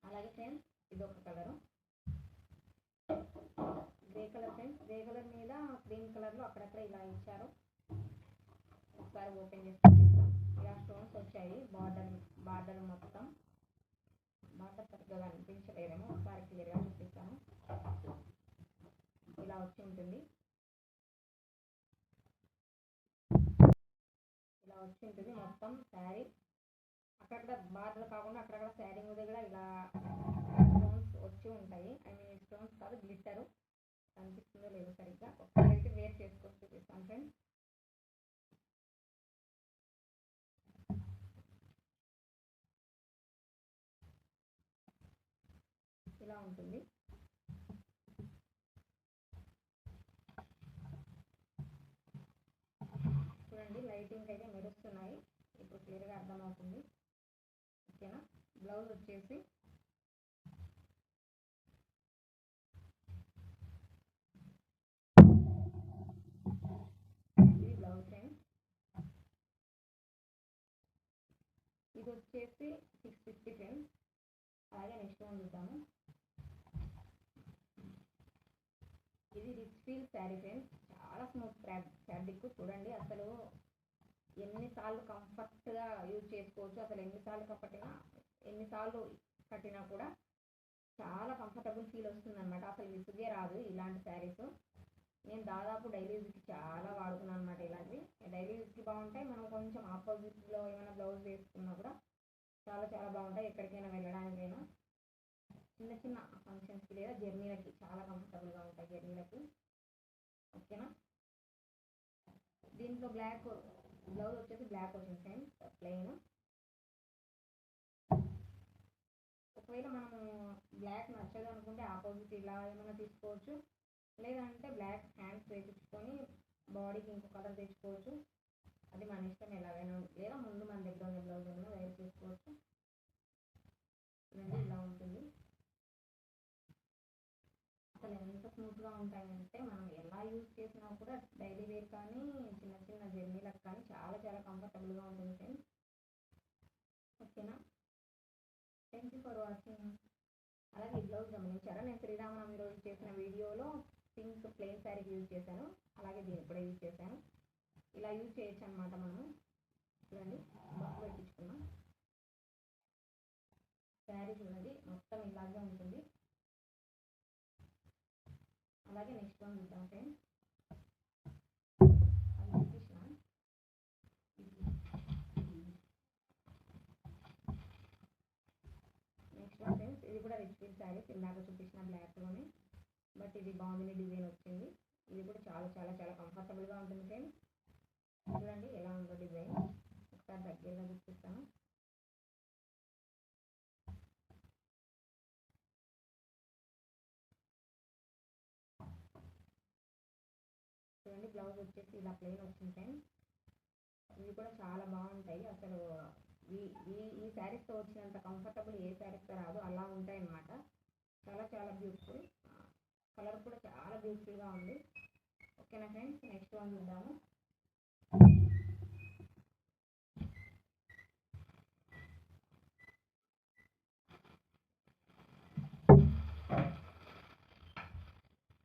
అలాగే ఫ్రెండ్స్ ఇది ఒక colour grey colour. Friends grey colour మీద క్రీమ్ కలర్లో అక్కడక్కడ ఇలా ఇచ్చారు. ఒకసారి ఓపెన్ చేసి చూపిస్తాం. ఇలా స్టోన్స్ వచ్చాయి బార్డర్ మొత్తం. బార్డర్ సరిగ్గా కనిపించలేదేమో, ఒకసారి క్లియర్గా చూపిస్తాను. ఇలా వచ్చి ఉంటుంది, ఇలా వచ్చి ఉంటుంది మొత్తం శారీ. అక్కడక్కడ బార్డర్ కాకుండా అక్కడక్కడ శారీ మీద కూడా ఇలా స్టోన్స్ వచ్చి ఉంటాయి. స్టోన్స్ కాదు, గ్లిట్టరు. కనిపిస్తుందో లేదో సరిగ్గా, ఒకసారి అయితే వేర్ చేసుకొని చూపిస్తాను ఫ్రెండ్స్. ఇలా ఉంటుంది. చూడండి, లైటింగ్ అయితే మెరుస్తున్నాయి, ఇప్పుడు క్లియర్గా అర్థమవుతుంది. ఓకేనా. బ్లౌజ్ వచ్చేసి ఇది బ్లౌజ్ ఫ్రెండ్స్. ఇది వచ్చేసి 650 ఫ్రెండ్స్. అలాగే నెక్స్ట్ వన్ చూద్దాము. ఇది రిచ్ ఫీల్ శారీ ఫ్రెండ్స్, చాలా స్మూత్ ఫ్యాబ్రిక్. చూడండి, అసలు ఎన్నిసార్లు కంఫర్ట్గా యూజ్ చేసుకోవచ్చు. అసలు ఎన్నిసార్లు కట్టినా కూడా చాలా కంఫర్టబుల్ ఫీల్ వస్తుంది అనమాట. అసలు విసుగే రాదు ఇలాంటి శారీస్. నేను దాదాపు డైలీ యూజ్కి చాలా వాడుకున్నాను అనమాట. ఇలాంటివి డైలీ యూజ్కి బాగుంటాయి. మనం కొంచెం ఆపోజిట్లో ఏమైనా బ్లౌజ్ వేసుకున్నా కూడా చాలా చాలా బాగుంటాయి. ఎక్కడికైనా వెళ్ళడానికైనా, చిన్న చిన్న ఫంక్షన్స్కి లేదా జర్నీలకి చాలా కంఫర్టబుల్గా ఉంటాయి, జర్నీలకి. ఓకేనా. దీంట్లో బ్లాక్ బ్లౌజ్ వచ్చేసి బ్లాక్ వచ్చింది ఫ్రెండ్స్, ప్లెయిన్. ఒకవేళ మనము బ్లాక్ నచ్చదు అనుకుంటే ఆపోజిట్ ఇలా ఏమైనా తీసుకోవచ్చు, లేదంటే బ్లాక్ హ్యాండ్స్ వేయించుకొని బాడీకి ఇంకో కలర్ తెచ్చుకోవచ్చు. అది మన ఇష్టం, ఎలాగైనా. లేదా ముందు మన దగ్గర ఉన్న బ్లౌజ్ ఏమైనా వేర్ చేసుకోవచ్చు. ఇలా ఉంటుంది. అసలు ఎంత స్మూత్గా ఉంటాయంటే మనం ఎలా యూజ్ చేసినా కూడా డైలీ వేర్ కానీ చిన్న చిన్న జర్నీలకు కానీ చాలా చాలా కంఫర్టబుల్గా ఉంటుంది ఫ్రెండ్స్. ఓకేనా. Thank you for watching. అలాగే ఈ బ్లౌజ్ గమనించారా, నేను శ్రీరామనవమి రోజు చేసిన వీడియోలో పింక్ ప్లెయిన్ శారీకి యూజ్ చేశాను, అలాగే దీనికి కూడా యూజ్ చేశాను. ఇలా యూజ్ చేయొచ్చు అనమాట మనము. చూడండి, బొట్టు పెట్టించుకున్నాం. శారీ చూడండి మొత్తం ఇలాగే ఉంటుంది. అలాగే నెక్స్ట్ వన్ చూద్దాం ఫ్రెండ్స్. అది చూపించిన నెక్స్ట్ వన్ ఫ్రెండ్స్, ఇది కూడా రిచ్ ఫీల్ శారీస్, ఇందాక చూపించిన బ్లాక్లోనే, బట్ ఇది బాగుంది, డిజైన్ వచ్చింది. ఇది కూడా చాలా చాలా చాలా కంఫర్టబుల్గా ఉంటుంది ఫ్రెండ్స్. చూడండి ఎలా ఉందో డిజైన్, ఒకసారి దగ్గరగా చూపిస్తాను. చూడండి, బ్లౌజ్ వచ్చేసి ఇలా ప్లెయిన్ వచ్చింది ఫ్రెండ్స్. ఇవి కూడా చాలా బాగుంటాయి. అసలు ఈ శారీస్తో వచ్చినంత కంఫర్టబుల్ ఏ శారీస్తో రాదు, అలా ఉంటాయి అన్నమాట. చాలా చాలా బ్యూటిఫుల్. కలర్ కూడా చాలా బ్యూటిఫుల్గా ఉంది. ఓకేనా ఫ్రెండ్స్, నెక్స్ట్ వన్ చూద్దాము.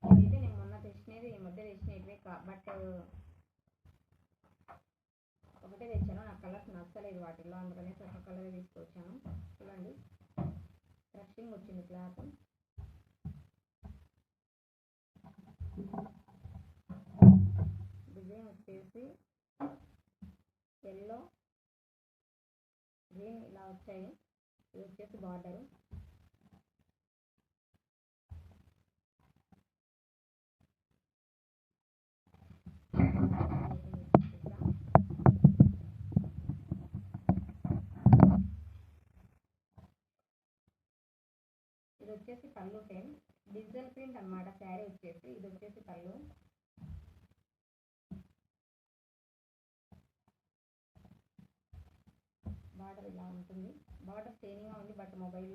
ఇదైతే నేను మొన్న తెచ్చినది, ఈ మధ్య తెచ్చినవి, బట్ ఒకటే తెచ్చాను. నాకు కలర్స్ నచ్చలేదు వాటిల్లో, అందుకనే ఒక కలర్ తీసుకొచ్చాను. చూడండి, రషింగ్ వచ్చింది క్లాత్. డిజైన్ వచ్చేసి ఎల్లో, గ్రీన్ ఇలా వచ్చాయి. ఇది వచ్చేసి బార్డరు. ఇది వచ్చేసి పళ్ళు ఫ్రెండ్స్, డిజిటల్ ప్రింట్ అనమాట శారీ వచ్చేసి. ఇది వచ్చేసి పళ్ళు. ఇలా ఉంటుంది. బార్డర్ సేమ్గా ఉంది, బట్ మొబైల్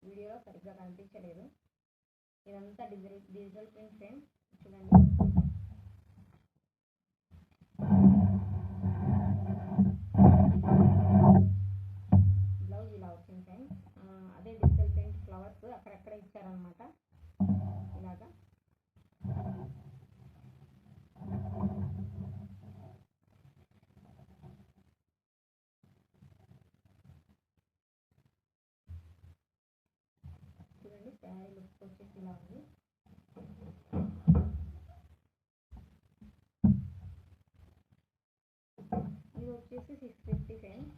వీడియోలో సరిగ్గా కనిపించలేదు. ఇదంతా డిజిటల్ ప్రింట్ ఫ్రెండ్స్, చూడండి. బ్లౌజ్ ఇలా వచ్చింది ఫ్రెండ్స్. అదే డిజిటల్ ప్రింట్ ఫ్లవర్స్ అక్కడక్కడ ఇచ్చారనమాట ఇలాగా. చూడండి శారీ లుక్ వచ్చేసి ఇలా ఉంది. ఇది వచ్చేసి 650 ఫ్రెండ్స్.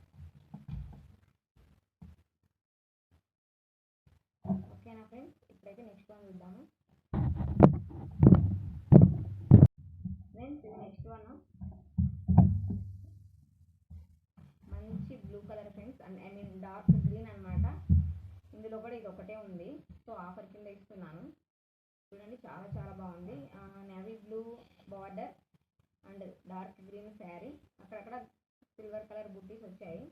ఓకేనా ఫ్రెండ్స్, ఇప్పుడైతే నెక్స్ట్ వన్ చూద్దాము. ఫ్రెండ్స్ ఇది నెక్స్ట్ వన్ మంచి blue colour friends, and I mean dark green అనమాట. ఇందులో కూడా ఇది ఒకటే ఉంది, సో ఆఫర్ కింద ఇస్తున్నాను. చూడండి చాలా చాలా బాగుంది. Navy blue border and dark green sari, అక్కడక్కడ సిల్వర్ కలర్ బుట్టీస్ వచ్చాయి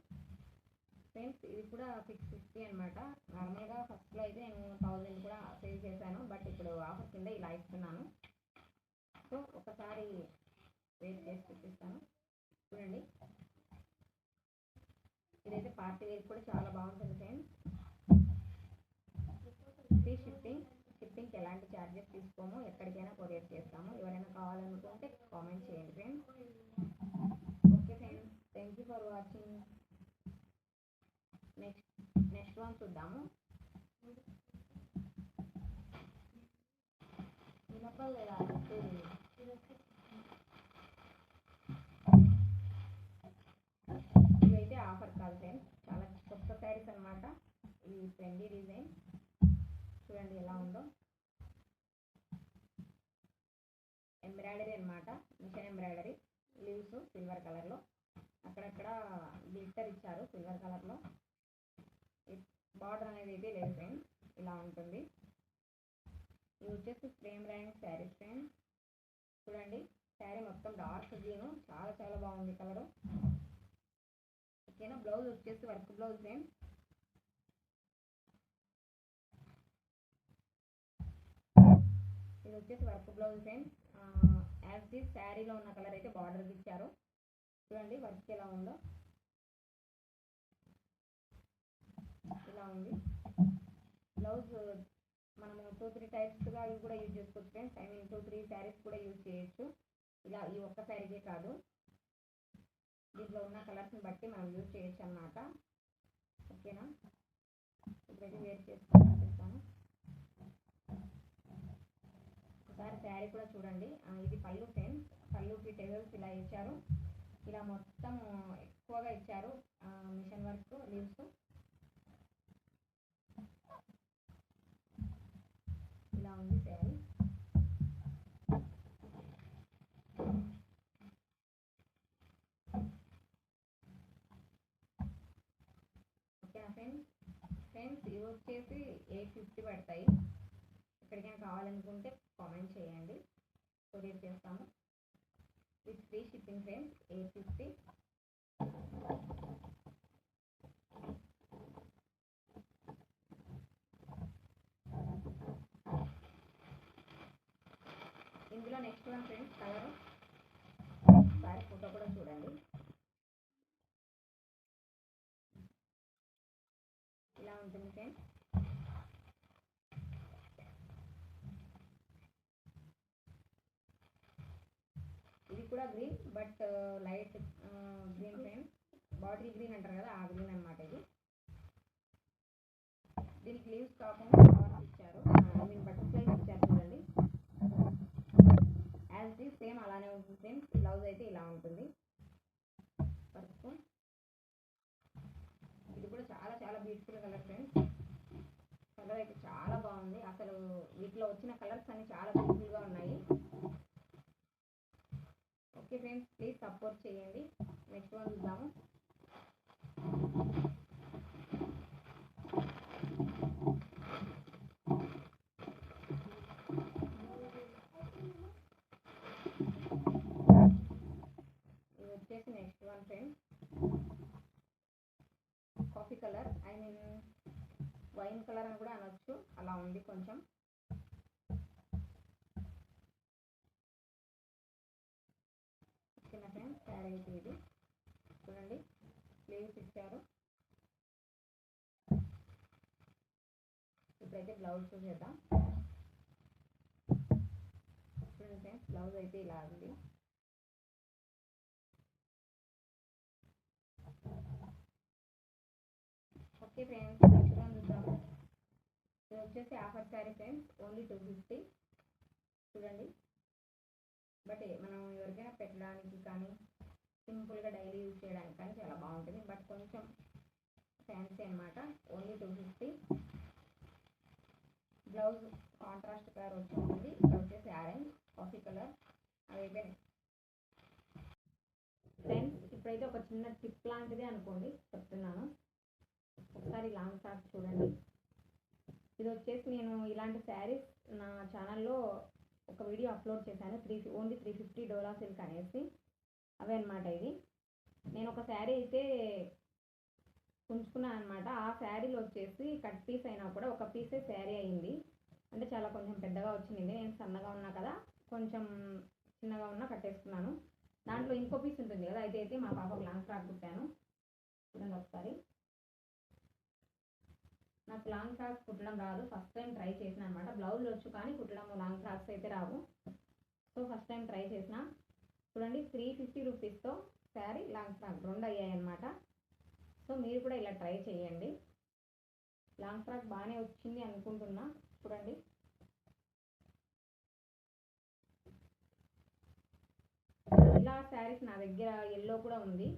ఫ్రెండ్స్. ఇది కూడా 650 అనమాట. నార్మల్గా ఫస్ట్లో అయితే నేను 1000 కూడా సేల్ చేశాను, బట్ ఇప్పుడు ఆఫర్ కింద ఇలా ఇస్తున్నాను. సో ఒకసారి వెయిట్ చేసి చూపిస్తాను. చూడండి ఇదైతే పార్టీ వేర్ కూడా చాలా బాగుంటుంది ఫ్రెండ్స్. ఫ్రీ షిప్పింగ్కి ఎలాంటి ఛార్జెస్ తీసుకోము, ఎక్కడికైనా కొరియర్ చేస్తాము. ఎవరైనా కావాలనుకుంటే కామెంట్ చేయండి friends. Okay friends, thank you for watching. Next one చూద్దాము. ఇవైతే ఆఫర్ కాదు ఫ్రెండ్స్, చాలా కొత్త శారీస్ అనమాట. ఈ ట్రెండీ డిజైన్ చూడండి ఎలా ఉందో. ఎంబ్రాయిడరీ అనమాట, మిషన్ ఎంబ్రాయిడరీ. లీవ్స్ సిల్వర్ కలర్లో, అక్కడక్కడ గ్లిట్టర్ ఇచ్చారు సిల్వర్ కలర్లో. బార్డర్ అనేది అయితే లేదు ఫ్రెండ్స్, ఇలా ఉంటుంది. ఇది వచ్చేసి ఫ్రేమ్ ర్యాంక్ శారీస్ ఫ్రెండ్స్. చూడండి శారీ మొత్తం డార్క్ గ్రీన్, చాలా చాలా బాగుంది కలరు. ఓకేనా, బ్లౌజ్ వచ్చేసి వర్క్ బ్లౌజ్ ఫ్రెండ్స్. ఇది వచ్చేసి work blouse friends. As the శారీలో ఉన్న కలర్ అయితే బార్డర్కి ఇచ్చారు. చూడండి వర్క్ ఎలా ఉందో, ఇలా ఉంది. బ్లౌజ్ మనము 2-3 టైప్స్గా ఇవి కూడా యూజ్ చేసుకోవచ్చు ఫ్రెండ్స్. ఐ మీన్ 2-3 శారీస్ కూడా యూజ్ చేయొచ్చు. ఇలా ఈ ఒక్క శారీకే కాదు, దీంట్లో ఉన్న కలర్స్ని బట్టి మనం యూజ్ చేయొచ్చు అన్నమాట. ఓకేనా, ఇప్పుడైతే వేర్ చేసుకొని చూపిస్తాను. ఒకసారి శారీ కూడా చూడండి. ఇది పళ్ళు ఫ్రెండ్స్. పళ్ళుకి టెజల్స్ ఇలా ఇచ్చారు, ఇలా మొత్తం ఎక్కువగా ఇచ్చారు మిషన్ వర్క్ లీవ్స్. ఇలా ఉంది శారీ. ఓకేనా ఫ్రెండ్స్ ఇవి వచ్చేసి 850 పడతాయి. ఎక్కడికైనా కావాలనుకుంటే కామెంట్ చేయండి, కొరియర్ చేస్తాము. With free shipping friends, 850. ఇందులో నెక్స్ట్ వన్ ఫ్రెండ్స్ కలర్, ఒకసారి ఫోటో కూడా చూడండి. ఇలా ఉంటుంది ఫ్రెండ్స్. ఇది కూడా green, but light green friends. Bottle green అంటారు కదా, ఆ గ్రీన్ అనమాట ఇది. దీనికి లీవ్స్ కాకుండా ఫ్లవర్స్ ఇచ్చారు, ఐ మీన్ బటర్ఫ్లైస్ ఇచ్చారు. చూడండి యాజ్ ది సేమ్ అలానే ఉంటుంది ఫ్రెండ్స్. బ్లౌజ్ అయితే ఇలా ఉంటుంది వర్క్. ఇది కూడా చాలా చాలా బ్యూటిఫుల్ కలర్ ఫ్రెండ్స్. కలర్ అయితే చాలా బాగుంది. అసలు వీటిలో వచ్చిన కలర్స్ అన్ని చాలా బ్యూటిఫుల్గా ఉన్నాయి. ఓకే ఫ్రెండ్స్, ప్లీజ్ సపోర్ట్ చేయండి. నెక్స్ట్ వన్ చూద్దాము. ఇది వచ్చేసి next one friends. Wine colour అని కూడా అనొచ్చు, అలా ఉంది కొంచెం. చిన్న ఫ్రెండ్స్ శారీ అయితే ఇది చూడండి, స్లీవ్స్ ఇచ్చారు. ఇప్పుడైతే బ్లౌజ్ చూసేద్దాం. చూడండి ఫ్రెండ్స్, బ్లౌజ్ అయితే ఇలా ఉంది. ఓకే ఫ్రెండ్స్, నెక్స్ట్ వన్ చూద్దాము. ఇది వచ్చేసి ఆఫర్ శారీ ఫ్రెండ్స్, ఓన్లీ 250. చూడండి, బట్ మనం ఎవరికైనా పెట్టడానికి కానీ సింపుల్గా డైలీ యూజ్ చేయడానికి కానీ చాలా బాగుంటుంది. బట్ కొంచెం ఫ్యాన్సీ అనమాట. ఓన్లీ 250. బ్లౌజ్ కాంట్రాస్ట్ కలర్ వచ్చింది. ఇక్కడ వచ్చేసి ఆరెంజ్, కాఫీ కలర్ అవి అయిపోయినాయి ఫ్రెండ్స్. ఇప్పుడైతే ఒక చిన్న టిప్ లాంటిది అనుకోండి చెప్తున్నాను. ఒకసారి లాంగ్ ఫ్రాక్ చూడండి. ఇది వచ్చేసి నేను ఇలాంటి శారీస్ నా ఛానల్లో ఒక వీడియో అప్లోడ్ చేశాను. ఓన్లీ $350 డోలా సిల్క్ అనేసి అవే అనమాట. ఇది నేను ఒక శారీ అయితే ఉంచుకున్నాను అనమాట. ఆ శారీలో వచ్చేసి కట్ పీస్ అయినా కూడా ఒక పీసే శారీ అయింది. అంటే చాలా కొంచెం పెద్దగా వచ్చింది. నేను సన్నగా ఉన్నా కదా, కొంచెం చిన్నగా ఉన్నా కట్టేసుకున్నాను. దాంట్లో ఇంకో పీస్ ఉంటుంది కదా, అయితే మా పాపకు లాంగ్ ఫ్రాక్ కుట్టాను. చూడండి ఒకసారి. నాకు లాంగ్ ఫ్రాక్స్ కుట్టడం రాదు, ఫస్ట్ టైం ట్రై చేసిన అనమాట. బ్లౌజ్ వచ్చు కానీ కుట్టడం లాంగ్ ఫ్రాక్స్ అయితే రావు. సో ఫస్ట్ టైం ట్రై చేసిన. చూడండి, 350 రూపీస్తో శారీ లాంగ్ ఫ్రాక్ 2 అయ్యాయి అనమాట. సో మీరు కూడా ఇలా ట్రై చేయండి. లాంగ్ ఫ్రాక్ బాగానే వచ్చింది అనుకుంటున్నా. చూడండి, ఇలా శారీస్ నా దగ్గర ఎల్లో కూడా ఉంది.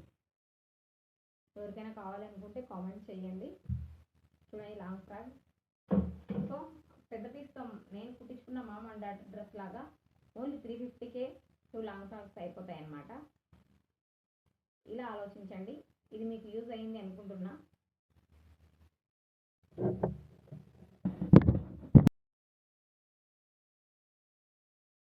ఎవరికైనా కావాలనుకుంటే కామెంట్ చేయండి. చూడండి, లాంగ్ ఫ్రాక్. సో పెద్ద పీస్తో నేను కుట్టించుకున్న మామ్ అండ్ డాడ్ డ్రెస్ లాగా ఓన్లీ 350కే 2 లాంగ్ ఫ్రాక్స్ అయిపోతాయి అన్నమాట. ఇలా ఆలోచించండి. ఇది మీకు యూజ్ అయింది అనుకుంటున్నా.